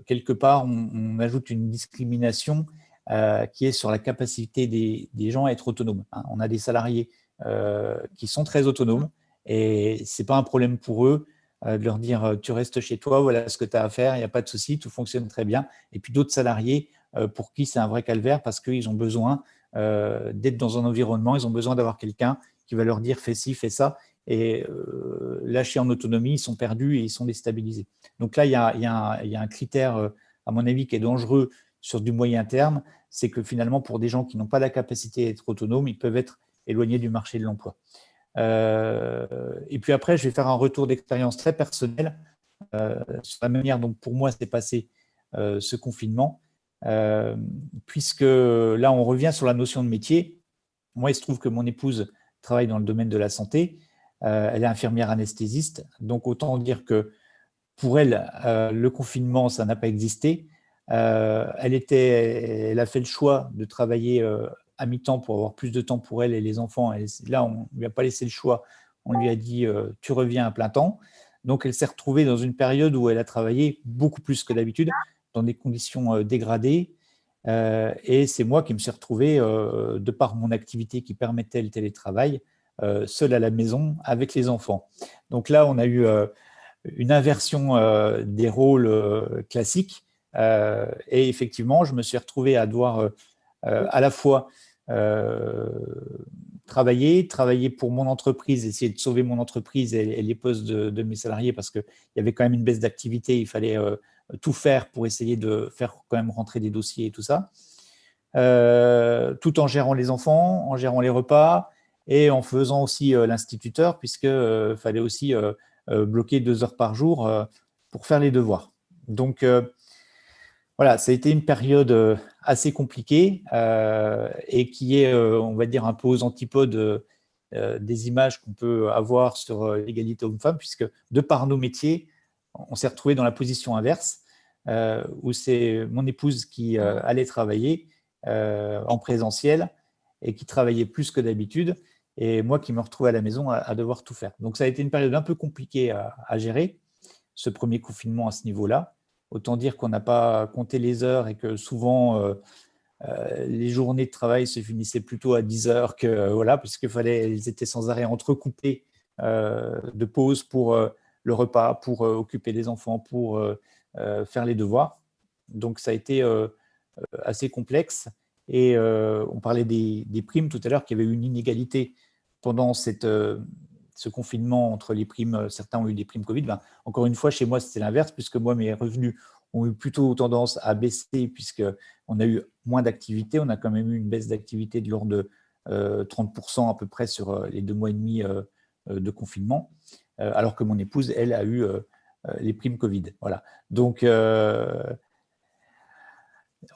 quelque part, on ajoute une discrimination qui est sur la capacité des gens à être autonomes. On a des salariés qui sont très autonomes et ce n'est pas un problème pour eux de leur dire tu restes chez toi, voilà ce que tu as à faire, il n'y a pas de souci, tout fonctionne très bien. Et puis d'autres salariés pour qui c'est un vrai calvaire parce qu'ils ont besoin d'être dans un environnement, ils ont besoin d'avoir quelqu'un qui va leur dire fais ci, fais ça. Et lâchés en autonomie, ils sont perdus et ils sont déstabilisés. Donc là, il y a un critère, à mon avis, qui est dangereux sur du moyen terme, c'est que finalement, pour des gens qui n'ont pas la capacité d'être autonomes, ils peuvent être éloignés du marché de l'emploi. Et puis après, je vais faire un retour d'expérience très personnel sur la manière dont pour moi s'est passé ce confinement, puisque là, on revient sur la notion de métier. Moi, il se trouve que mon épouse travaille dans le domaine de la santé. Elle est infirmière anesthésiste. Donc, autant dire que pour elle, le confinement, ça n'a pas existé. Elle a fait le choix de travailler à mi-temps pour avoir plus de temps pour elle et les enfants. Et là, on ne lui a pas laissé le choix. On lui a dit tu reviens à plein temps. Donc, elle s'est retrouvée dans une période où elle a travaillé beaucoup plus que d'habitude, dans des conditions dégradées. Et c'est moi qui me suis retrouvé, de par mon activité qui permettait le télétravail, seul à la maison avec les enfants. Donc là, on a eu une inversion des rôles classiques. Et effectivement, je me suis retrouvé à devoir à la fois travailler pour mon entreprise, essayer de sauver mon entreprise et les postes de mes salariés parce qu'il y avait quand même une baisse d'activité, il fallait tout faire pour essayer de faire quand même rentrer des dossiers et tout ça, tout en gérant les enfants, en gérant les repas et en faisant aussi l'instituteur puisqu'il fallait aussi bloquer 2 heures par jour pour faire les devoirs. Donc, voilà, ça a été une période assez compliquée et qui est, on va dire, un peu aux antipodes des images qu'on peut avoir sur l'égalité homme-femme, puisque de par nos métiers, on s'est retrouvé dans la position inverse, où c'est mon épouse qui allait travailler en présentiel et qui travaillait plus que d'habitude, et moi qui me retrouvais à la maison à devoir tout faire. Donc ça a été une période un peu compliquée à gérer, ce premier confinement à ce niveau-là. Autant dire qu'on n'a pas compté les heures et que souvent, les journées de travail se finissaient plutôt à 10 heures que voilà, puisqu'ils étaient sans arrêt entrecoupés de pauses pour le repas, pour occuper les enfants, pour faire les devoirs. Donc ça a été assez complexe. Et on parlait des primes tout à l'heure, qu'il y avait eu une inégalité pendant ce confinement entre les primes. Certains ont eu des primes Covid. Encore une fois, chez moi, c'était l'inverse, puisque moi, mes revenus ont eu plutôt tendance à baisser, puisqu'on a eu moins d'activité. On a quand même eu une baisse d'activité de l'ordre de 30% à peu près sur les 2 mois et demi de confinement, alors que mon épouse, elle, a eu les primes Covid. Voilà. Donc,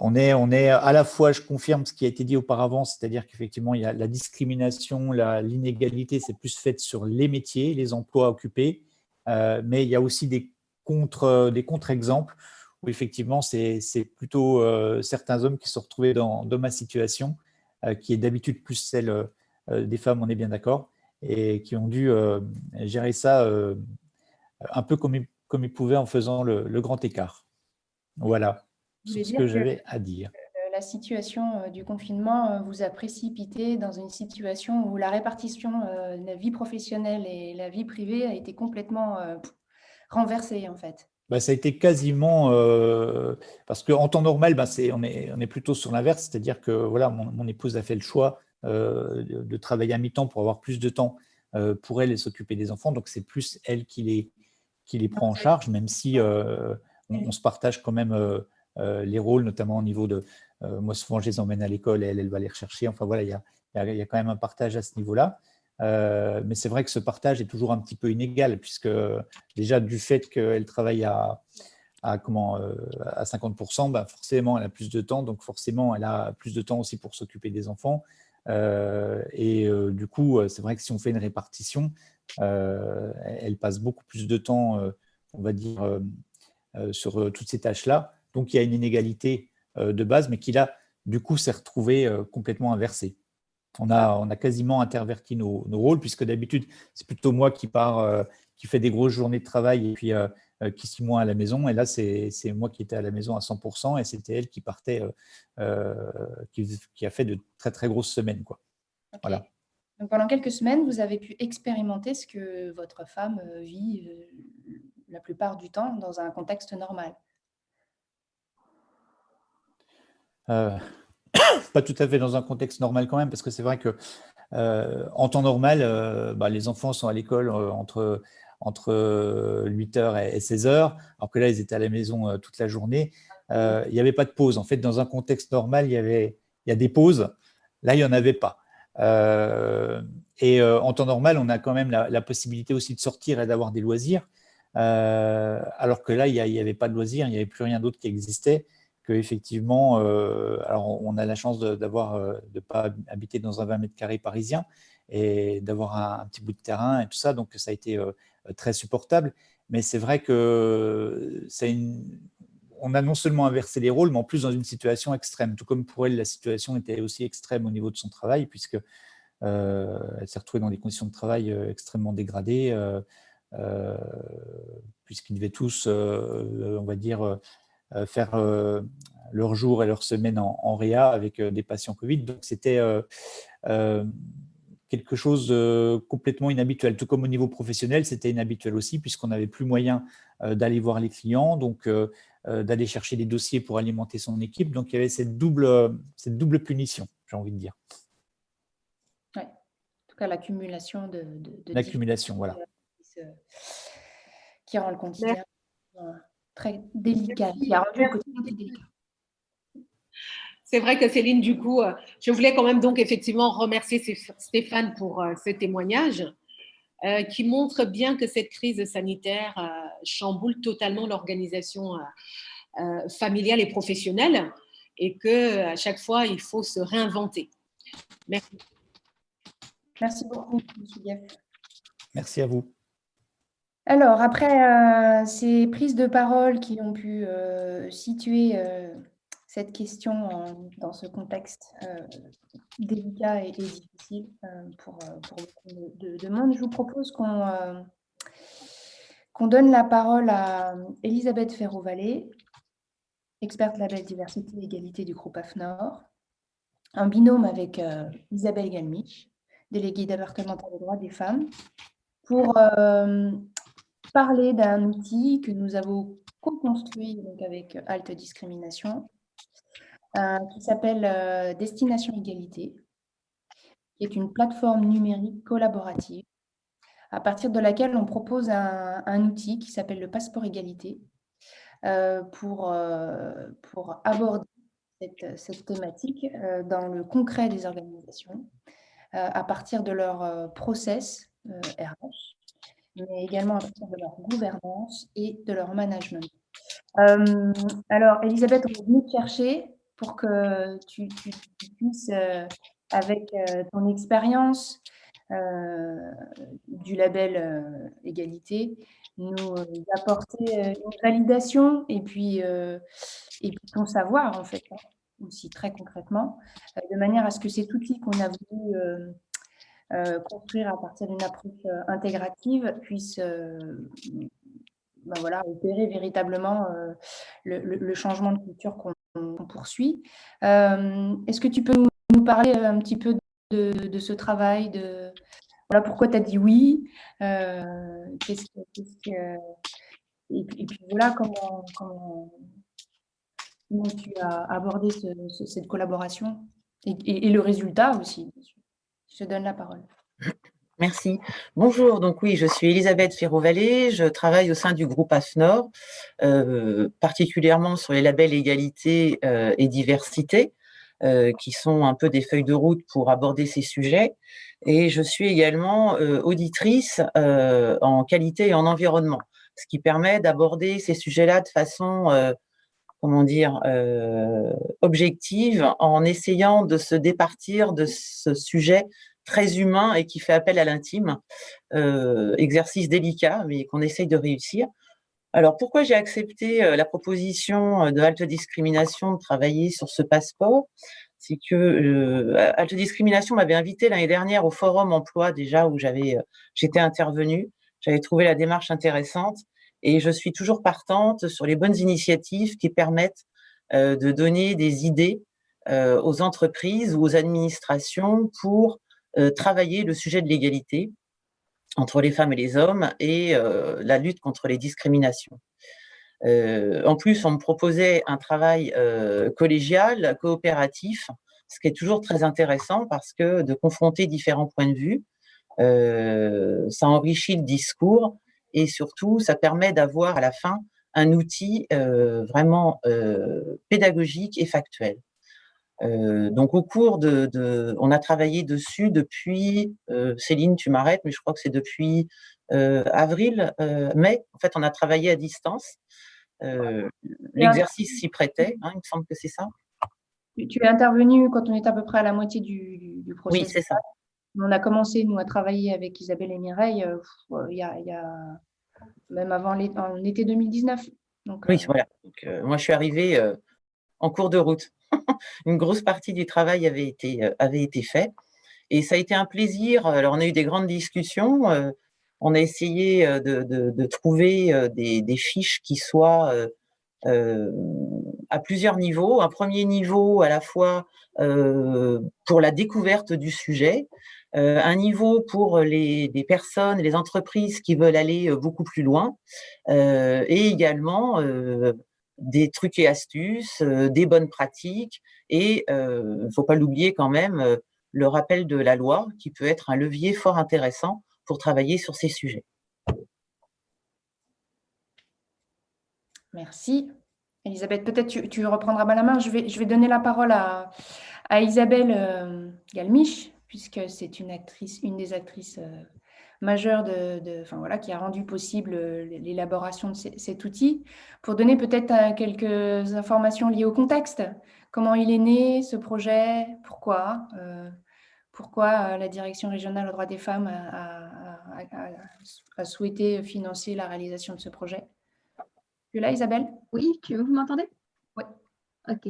On est à la fois, je confirme ce qui a été dit auparavant, c'est-à-dire qu'effectivement, il y a la discrimination, l'inégalité, c'est plus fait sur les métiers, les emplois occupés, mais il y a aussi des contre-exemples où effectivement, c'est plutôt certains hommes qui se sont retrouvés dans ma situation, qui est d'habitude plus celle des femmes, on est bien d'accord, et qui ont dû gérer ça un peu comme ils pouvaient en faisant le grand écart. Voilà Vous voulez sur ce dire que que j'avais à dire. la situation du confinement vous a précipité dans une situation où la répartition de la vie professionnelle et la vie privée a été complètement renversée, en fait. Bah, ça a été quasiment parce qu'en temps normal, bah, on est plutôt sur l'inverse, c'est-à-dire que voilà, mon épouse a fait le choix de travailler à mi-temps pour avoir plus de temps pour elle et s'occuper des enfants. Donc c'est plus elle qui les prend en charge, même si on se partage quand même les rôles, notamment au niveau de moi souvent je les emmène à l'école et elle va les rechercher. Enfin voilà, il y a quand même un partage à ce niveau-là. Mais c'est vrai que ce partage est toujours un petit peu inégal, puisque déjà du fait qu'elle travaille à 50%, bah forcément elle a plus de temps, donc forcément elle a plus de temps aussi pour s'occuper des enfants. Du coup, c'est vrai que si on fait une répartition, elle passe beaucoup plus de temps, on va dire, sur toutes ces tâches-là. Donc il y a une inégalité de base, mais qui là, du coup, s'est retrouvée complètement inversée. On a quasiment interverti nos rôles, puisque d'habitude, c'est plutôt moi qui pars, qui fait des grosses journées de travail et puis qui suis moins à la maison. Et là, c'est moi qui étais à la maison à 100% et c'était elle qui partait, qui a fait de très, très grosses semaines, quoi. Ok. Voilà. Donc, pendant quelques semaines, vous avez pu expérimenter ce que votre femme vit la plupart du temps dans un contexte normal. Pas tout à fait dans un contexte normal quand même, parce que c'est vrai que en temps normal, bah, les enfants sont à l'école entre 8h et 16h, alors que là, ils étaient à la maison toute la journée. Il n'y avait pas de pause. En fait, dans un contexte normal, il y a des pauses. Là, il n'y en avait pas. En temps normal, on a quand même la possibilité aussi de sortir et d'avoir des loisirs. Alors que là, il n'y avait pas de loisirs, il n'y avait plus rien d'autre qui existait. Que effectivement, alors on a la chance de ne pas habiter dans un 20 mètres carrés parisien et d'avoir un petit bout de terrain et tout ça, donc ça a été très supportable. Mais c'est vrai que on a non seulement inversé les rôles, mais en plus dans une situation extrême. Tout comme pour elle, la situation était aussi extrême au niveau de son travail, puisque elle s'est retrouvée dans des conditions de travail extrêmement dégradées, puisqu'ils devaient tous, on va dire, faire leur jour et leur semaine en réa avec des patients Covid. Donc, c'était quelque chose de complètement inhabituel. Tout comme au niveau professionnel, c'était inhabituel aussi, puisqu'on n'avait plus moyen d'aller voir les clients, donc d'aller chercher des dossiers pour alimenter son équipe. Donc, il y avait cette double punition, j'ai envie de dire. Ouais. En tout cas, l'accumulation de L'accumulation, voilà. Qui rend le quotidien très délicat, qui a rendu le quotidien très délicat. C'est vrai que Céline, du coup, je voulais quand même donc effectivement remercier Stéphane pour ce témoignage qui montre bien que cette crise sanitaire chamboule totalement l'organisation familiale et professionnelle et qu'à chaque fois, il faut se réinventer. Merci. Merci beaucoup, M. Gueff. Merci à vous. Alors, après ces prises de parole qui ont pu situer cette question dans ce contexte délicat et difficile pour beaucoup de monde, je vous propose qu'on donne la parole à Elisabeth Ferro-Vallée, experte label diversité et égalité du groupe AFNOR, en binôme avec Isabelle Galmich, déléguée départementale des droits des femmes, pour parler d'un outil que nous avons co-construit avec Halte Discrimination, qui s'appelle Destination Égalité, qui est une plateforme numérique collaborative, à partir de laquelle on propose un outil qui s'appelle le Passeport Égalité, pour aborder cette thématique dans le concret des organisations, à partir de leur process RH, mais également à partir de leur gouvernance et de leur management. Alors, Elisabeth, on est venu te chercher pour que tu puisses, avec ton expérience du label égalité, nous apporter une validation et puis ton savoir, en fait, hein, aussi très concrètement, de manière à ce que cet outil qu'on a voulu construire à partir d'une approche intégrative puisse voilà, opérer véritablement le changement de culture qu'on poursuit. Est-ce que tu peux nous parler un petit peu de ce travail, voilà, pourquoi tu as dit oui, et puis voilà, comment tu as abordé cette collaboration et le résultat aussi, bien sûr. Je te donne la parole. Merci. Bonjour, donc oui, je suis Elisabeth Ferro-Vallée, je travaille au sein du groupe AFNOR, particulièrement sur les labels égalité et diversité, qui sont un peu des feuilles de route pour aborder ces sujets. Et je suis également auditrice en qualité et en environnement, ce qui permet d'aborder ces sujets-là de façon objective, en essayant de se départir de ce sujet très humain et qui fait appel à l'intime, exercice délicat, mais qu'on essaye de réussir. Alors, pourquoi j'ai accepté la proposition de Halte Discrimination de travailler sur ce passeport? C'est que Halte Discrimination m'avait invité l'année dernière au Forum Emploi, déjà, où j'étais intervenue. J'avais trouvé la démarche intéressante et je suis toujours partante sur les bonnes initiatives qui permettent de donner des idées aux entreprises ou aux administrations pour travailler le sujet de l'égalité entre les femmes et les hommes et la lutte contre les discriminations. En plus, on me proposait un travail collégial, coopératif, ce qui est toujours très intéressant parce que de confronter différents points de vue, ça enrichit le discours et surtout, ça permet d'avoir à la fin un outil vraiment pédagogique et factuel. Donc au cours on a travaillé dessus depuis, Céline, tu m'arrêtes, mais je crois que c'est depuis avril, mai. En fait, on a travaillé à distance. L'exercice s'y prêtait, hein, il me semble que c'est ça. Tu es intervenu quand on était à peu près à la moitié du processus. Oui, c'est ça. On a commencé, nous, à travailler avec Isabelle et Mireille il y a même avant en été 2019. Donc, oui, voilà. Donc, moi, je suis arrivée en cours de route. Une grosse partie du travail avait été fait. Et ça a été un plaisir. Alors, on a eu des grandes discussions. On a essayé de trouver des fiches qui soient à plusieurs niveaux. Un premier niveau à la fois pour la découverte du sujet, un niveau pour les personnes, les entreprises qui veulent aller beaucoup plus loin, et également des trucs et astuces, des bonnes pratiques et, il ne faut pas l'oublier quand même, le rappel de la loi qui peut être un levier fort intéressant pour travailler sur ces sujets. merci. Elisabeth, peut-être tu reprendras la main. Je vais donner la parole à Isabelle Galmiche, puisque c'est une des actrices majeures qui a rendu possible l'élaboration de cet outil, pour donner peut-être quelques informations liées au contexte. Comment il est né, ce projet, pourquoi la Direction régionale aux droits des femmes a souhaité financer la réalisation de ce projet. Tu es là, Isabelle? Oui, vous m'entendez? Oui. Ok.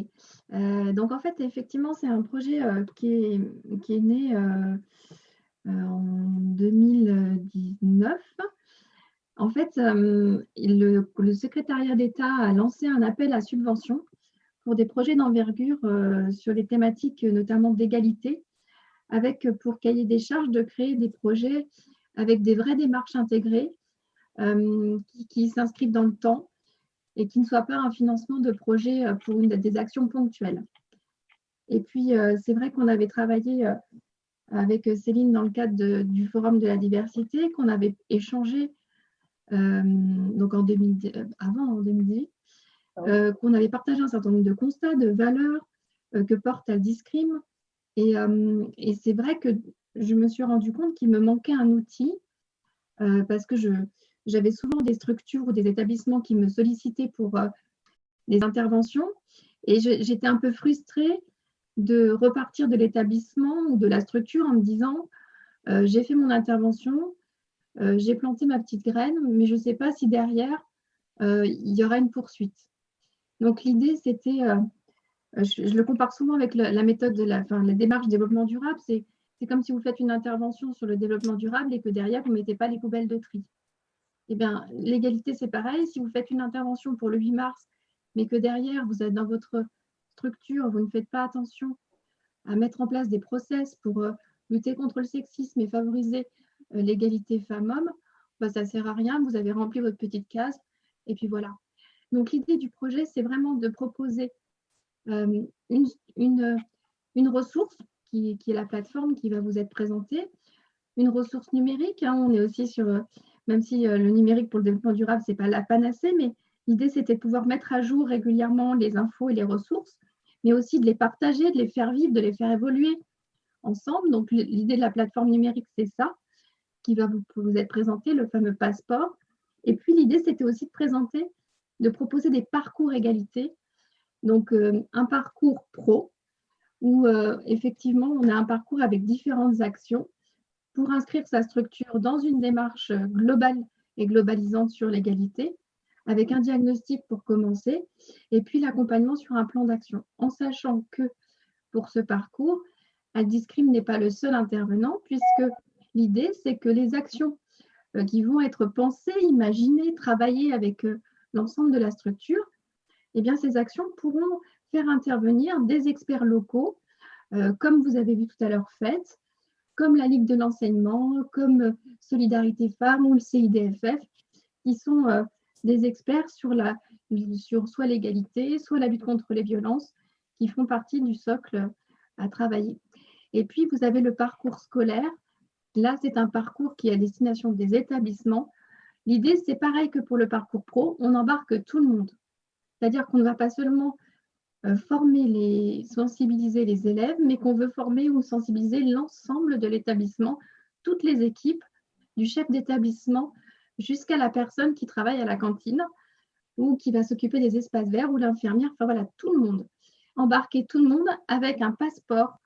Donc, en fait, effectivement, c'est un projet qui est né en 2019. En fait, le secrétariat d'État a lancé un appel à subvention pour des projets d'envergure sur les thématiques notamment d'égalité, avec pour cahier des charges de créer des projets avec des vraies démarches intégrées qui s'inscrivent dans le temps et qui ne soient pas un financement de projet pour des actions ponctuelles. Et puis, c'est vrai qu'on avait travaillé avec Céline dans le cadre du Forum de la diversité, qu'on avait échangé donc en 2018, qu'on avait partagé un certain nombre de constats, de valeurs que porte la discrime. Et c'est vrai que je me suis rendu compte qu'il me manquait un outil parce que j'avais souvent des structures ou des établissements qui me sollicitaient pour des interventions Et j'étais un peu frustrée de repartir de l'établissement ou de la structure en me disant, j'ai fait mon intervention, j'ai planté ma petite graine, mais je ne sais pas si derrière, il y aura une poursuite. Donc l'idée, c'était, je le compare souvent avec la méthode de la démarche développement durable, c'est comme si vous faites une intervention sur le développement durable et que derrière, vous ne mettez pas les poubelles de tri. Eh bien, l'égalité, c'est pareil. Si vous faites une intervention pour le 8 mars, mais que derrière, vous êtes dans votre structure, vous ne faites pas attention à mettre en place des process pour lutter contre le sexisme et favoriser l'égalité femmes-hommes, bah, ça ne sert à rien. Vous avez rempli votre petite case et puis voilà. Donc, l'idée du projet, c'est vraiment de proposer une ressource qui est la plateforme qui va vous être présentée, une ressource numérique. Hein, on est aussi sur, même si le numérique pour le développement durable, ce n'est pas la panacée, mais l'idée, c'était de pouvoir mettre à jour régulièrement les infos et les ressources, mais aussi de les partager, de les faire vivre, de les faire évoluer ensemble. Donc, l'idée de la plateforme numérique, c'est ça, qui va vous être présenté, le fameux passeport. Et puis, l'idée, c'était aussi de proposer des parcours égalité. Donc, un parcours pro, où effectivement, on a un parcours avec différentes actions pour inscrire sa structure dans une démarche globale et globalisante sur l'égalité, avec un diagnostic pour commencer, et puis l'accompagnement sur un plan d'action, en sachant que pour ce parcours, Aldiscrime n'est pas le seul intervenant, puisque l'idée, c'est que les actions qui vont être pensées, imaginées, travaillées avec l'ensemble de la structure, eh bien, ces actions pourront faire intervenir des experts locaux, comme vous avez vu tout à l'heure fait, comme la Ligue de l'enseignement, comme Solidarité Femmes ou le CIDFF, qui sont des experts sur soit l'égalité, soit la lutte contre les violences, qui font partie du socle à travailler. Et puis, vous avez le parcours scolaire. Là, c'est un parcours qui est à destination des établissements. L'idée, c'est pareil que pour le parcours pro, on embarque tout le monde. C'est-à-dire qu'on ne va pas seulement sensibiliser les élèves, mais qu'on veut former ou sensibiliser l'ensemble de l'établissement, toutes les équipes, du chef d'établissement jusqu'à la personne qui travaille à la cantine ou qui va s'occuper des espaces verts ou l'infirmière, enfin voilà, tout le monde. Embarquer tout le monde avec un passeport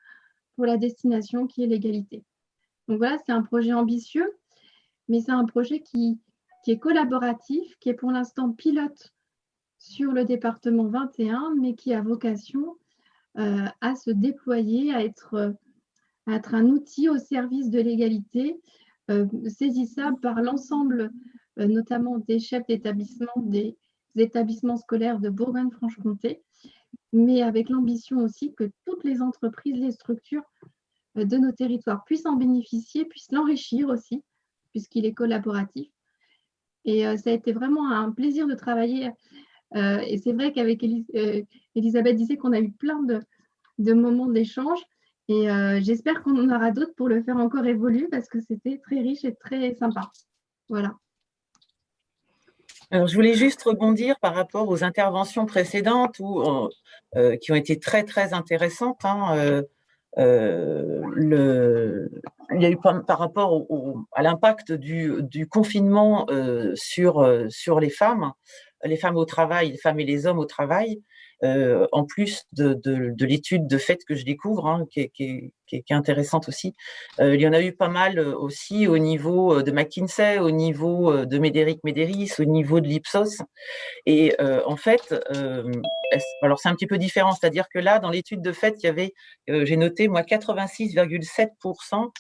pour la destination qui est l'égalité. Donc voilà, c'est un projet ambitieux, mais c'est un projet qui est collaboratif, qui est pour l'instant pilote sur le département 21, mais qui a vocation à se déployer, à être un outil au service de l'égalité, saisissable par l'ensemble, notamment des chefs d'établissement, des établissements scolaires de Bourgogne-Franche-Comté, mais avec l'ambition aussi que toutes les entreprises, les structures de nos territoires puissent en bénéficier, puissent l'enrichir aussi, puisqu'il est collaboratif. Et ça a été vraiment un plaisir de travailler. Et c'est vrai qu'avec Elisabeth disait qu'on a eu plein de moments d'échange. Et j'espère qu'on en aura d'autres pour le faire encore évoluer parce que c'était très riche et très sympa. Voilà. Alors, je voulais juste rebondir par rapport aux interventions précédentes qui ont été très, très intéressantes. Hein, il y a eu par rapport à l'impact du confinement sur les femmes au travail, les femmes et les hommes au travail, en plus de l'étude de fait que je découvre, hein, qui est intéressante aussi. Il y en a eu pas mal aussi au niveau de McKinsey, au niveau de Médéric Médéris, au niveau de l'Ipsos. Et en fait, alors c'est un petit peu différent, c'est-à-dire que là, dans l'étude de fait, il y avait, j'ai noté, moi, 86,7%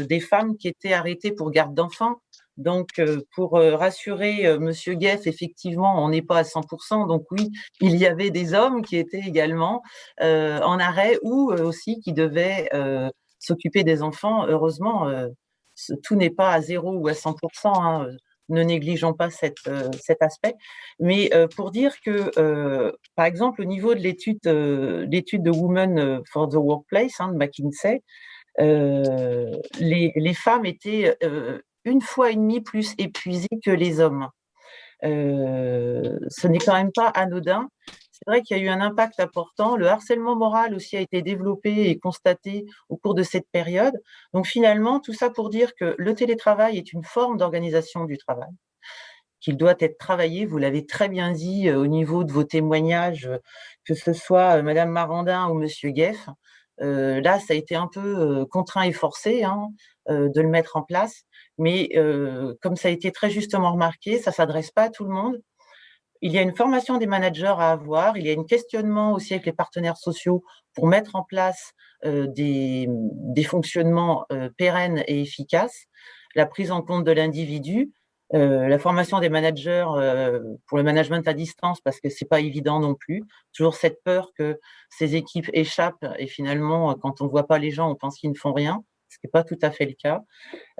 des femmes qui étaient arrêtées pour garde d'enfants. Donc, pour rassurer Monsieur Gueff, effectivement, on n'est pas à 100%. Donc oui, il y avait des hommes qui étaient également en arrêt ou aussi qui devaient s'occuper des enfants. Heureusement, tout n'est pas à 0 ou à 100%. Hein, ne négligeons pas cet aspect. Mais pour dire que, par exemple, au niveau de l'étude de Women for the Workplace, hein, de McKinsey, les femmes étaient 1,5 fois plus épuisées que les hommes. Ce n'est quand même pas anodin. C'est vrai qu'il y a eu un impact important. Le harcèlement moral aussi a été développé et constaté au cours de cette période. Donc finalement, tout ça pour dire que le télétravail est une forme d'organisation du travail qu'il doit être travaillé. Vous l'avez très bien dit au niveau de vos témoignages, que ce soit Madame Marandin ou Monsieur Gueff. Là, ça a été un peu contraint et forcé hein, de le mettre en place. Mais comme ça a été très justement remarqué, ça ne s'adresse pas à tout le monde. Il y a une formation des managers à avoir, il y a un questionnement aussi avec les partenaires sociaux pour mettre en place des fonctionnements pérennes et efficaces, la prise en compte de l'individu, la formation des managers pour le management à distance, parce que c'est pas évident non plus. Toujours cette peur que ces équipes échappent et finalement, quand on voit pas les gens, on pense qu'ils ne font rien, ce qui n'est pas tout à fait le cas.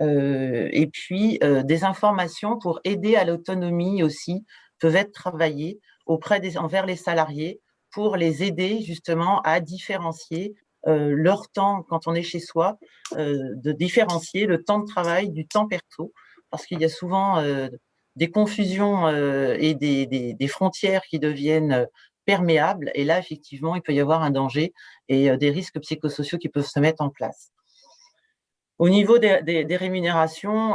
Et puis, des informations pour aider à l'autonomie aussi peuvent être travaillées envers les salariés pour les aider justement à différencier leur temps quand on est chez soi, de différencier le temps de travail du temps perso, parce qu'il y a souvent des confusions et des frontières qui deviennent perméables. Et là, effectivement, il peut y avoir un danger et des risques psychosociaux qui peuvent se mettre en place. Au niveau des rémunérations,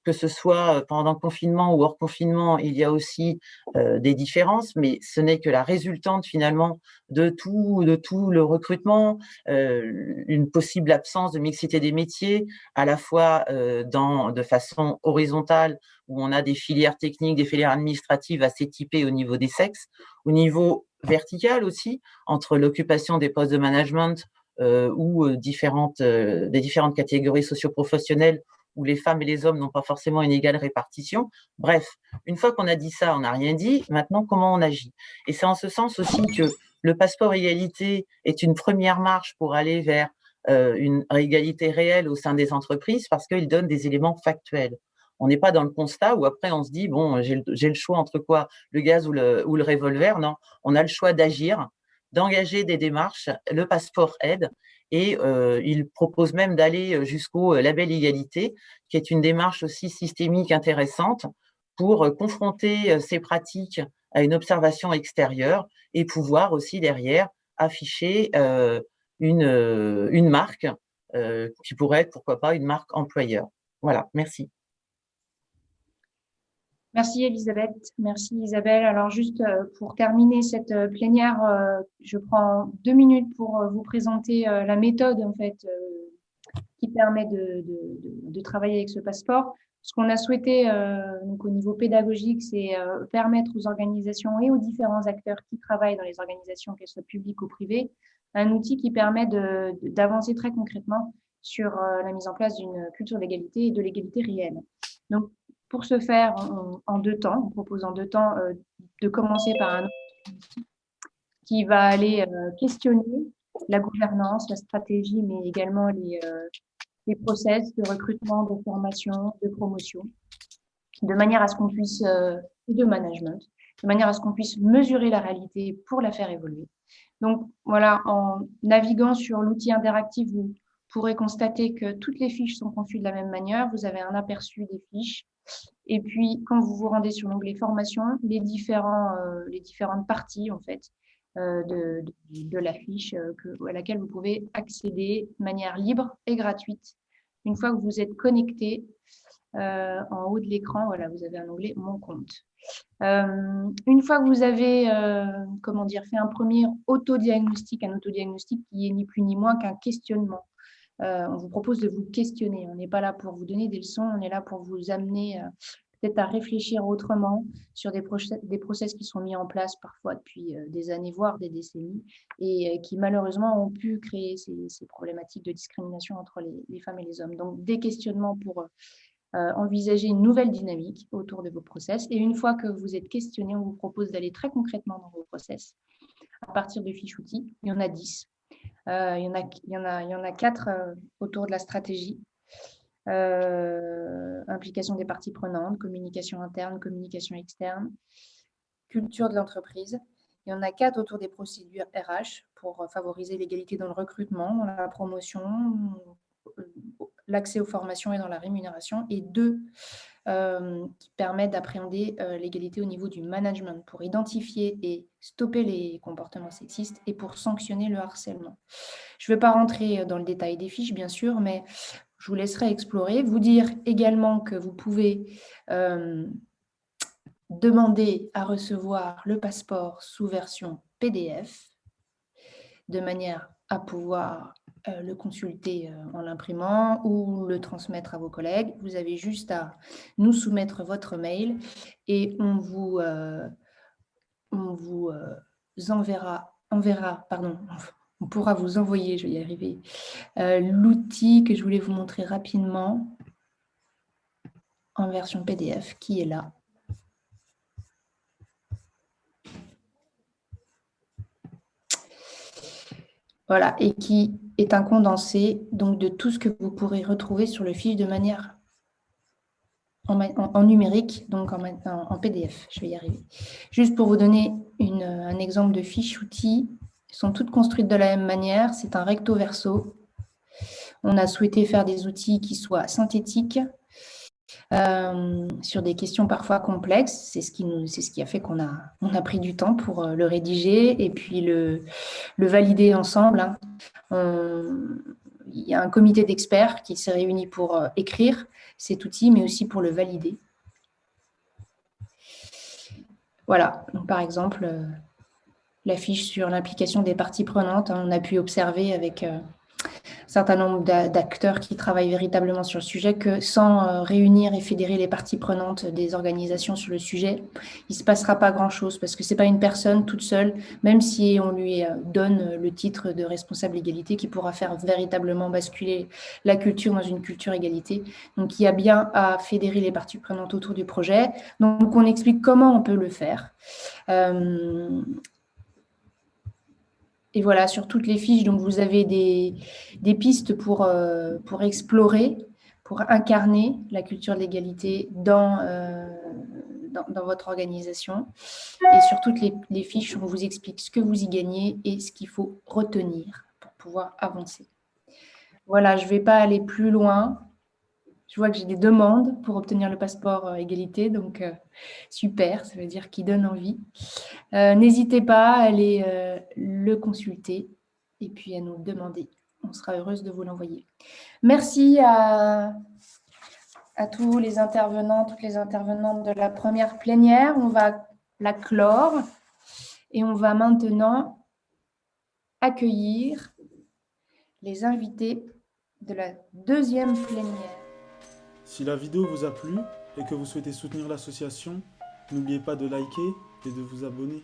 que ce soit pendant le confinement ou hors confinement, il y a aussi des différences, mais ce n'est que la résultante finalement de tout le recrutement, une possible absence de mixité des métiers, à la fois de façon horizontale, où on a des filières techniques, des filières administratives assez typées au niveau des sexes, au niveau vertical aussi, entre l'occupation des postes de management, ou des différentes catégories socio-professionnelles où les femmes et les hommes n'ont pas forcément une égale répartition. Bref, une fois qu'on a dit ça, on n'a rien dit. Maintenant, comment on agit? Et c'est en ce sens aussi que le passeport égalité est une première marche pour aller vers une égalité réelle au sein des entreprises, parce qu'il donne des éléments factuels. On n'est pas dans le constat où après on se dit, bon, j'ai le choix entre quoi, le gaz ou le revolver. Non, on a le choix d'agir, d'engager des démarches. Le passeport aide et il propose même d'aller jusqu'au label égalité, qui est une démarche aussi systémique intéressante pour confronter ces pratiques à une observation extérieure et pouvoir aussi derrière afficher une marque qui pourrait être, pourquoi pas, une marque employeur. Voilà, merci. Merci Elisabeth, merci Isabelle. Alors juste pour terminer cette plénière, je prends 2 minutes pour vous présenter la méthode en fait qui permet de travailler avec ce passeport. Ce qu'on a souhaité donc au niveau pédagogique, c'est permettre aux organisations et aux différents acteurs qui travaillent dans les organisations, qu'elles soient publiques ou privées, un outil qui permet d'avancer très concrètement sur la mise en place d'une culture d'égalité et de l'égalité réelle. Donc, pour ce faire, en 2 temps, on propose en 2 temps de commencer par un qui va aller questionner la gouvernance, la stratégie, mais également les process de recrutement, de formation, de promotion, de manière à ce qu'on puisse, de management, de manière à ce qu'on puisse mesurer la réalité pour la faire évoluer. Donc voilà, en naviguant sur l'outil interactif, vous pourrez constater que toutes les fiches sont conçues de la même manière. Vous avez un aperçu des fiches. Et puis, quand vous vous rendez sur l'onglet formation, les différentes parties en fait de la fiche à laquelle vous pouvez accéder de manière libre et gratuite. Une fois que vous êtes connecté, en haut de l'écran, voilà, vous avez un onglet Mon compte. Une fois que vous avez fait un premier autodiagnostic, un autodiagnostic qui est ni plus ni moins qu'un questionnement. On vous propose de vous questionner. On n'est pas là pour vous donner des leçons, on est là pour vous amener peut-être à réfléchir autrement sur des process qui sont mis en place parfois depuis des années, voire des décennies, et qui malheureusement ont pu créer ces problématiques de discrimination entre les femmes et les hommes. Donc des questionnements pour envisager une nouvelle dynamique autour de vos process. Et une fois que vous êtes questionné, on vous propose d'aller très concrètement dans vos process. À partir de fiches outils, il y en a 10. Il y en a 4 autour de la stratégie, implication des parties prenantes, communication interne, communication externe, culture de l'entreprise. Il y en a 4 autour des procédures RH pour favoriser l'égalité dans le recrutement, dans la promotion, l'accès aux formations et dans la rémunération, et 2 qui permettent d'appréhender l'égalité au niveau du management pour identifier et stopper les comportements sexistes et pour sanctionner le harcèlement. Je ne vais pas rentrer dans le détail des fiches, bien sûr, mais je vous laisserai explorer. Vous dire également que vous pouvez demander à recevoir le passeport sous version PDF de manière à pouvoir le consulter en l'imprimant ou le transmettre à vos collègues. Vous avez juste à nous soumettre votre mail et on vous on pourra vous envoyer, je vais y arriver, l'outil que je voulais vous montrer rapidement en version PDF qui est là. Voilà, et qui est un condensé donc, de tout ce que vous pourrez retrouver sur le fiche de manière en numérique, donc en PDF. Je vais y arriver. Juste pour vous donner un exemple de fiche outils, elles sont toutes construites de la même manière. C'est un recto verso. On a souhaité faire des outils qui soient synthétiques, sur des questions parfois complexes. C'est ce qui a fait qu'on a pris du temps pour le rédiger et puis le valider ensemble. Il y a un comité d'experts qui s'est réuni pour écrire cet outil, mais aussi pour le valider. Voilà, donc, par exemple, la fiche sur l'implication des parties prenantes, on a pu observer avec un certain nombre d'acteurs qui travaillent véritablement sur le sujet que sans réunir et fédérer les parties prenantes des organisations sur le sujet, il ne se passera pas grand-chose parce que ce n'est pas une personne toute seule, même si on lui donne le titre de responsable égalité, qui pourra faire véritablement basculer la culture dans une culture égalité. Donc, il y a bien à fédérer les parties prenantes autour du projet. Donc, on explique comment on peut le faire. Et voilà, sur toutes les fiches, donc vous avez des pistes pour explorer, pour incarner la culture de l'égalité dans votre organisation. Et sur toutes les fiches, on vous explique ce que vous y gagnez et ce qu'il faut retenir pour pouvoir avancer. Voilà, je ne vais pas aller plus loin. Je vois que j'ai des demandes pour obtenir le passeport égalité, donc super, ça veut dire qu'il donne envie. N'hésitez pas à aller le consulter et puis à nous demander. On sera heureuse de vous l'envoyer. Merci à tous les intervenants, toutes les intervenantes de la première plénière. On va la clore et on va maintenant accueillir les invités de la deuxième plénière. Si la vidéo vous a plu et que vous souhaitez soutenir l'association, n'oubliez pas de liker et de vous abonner.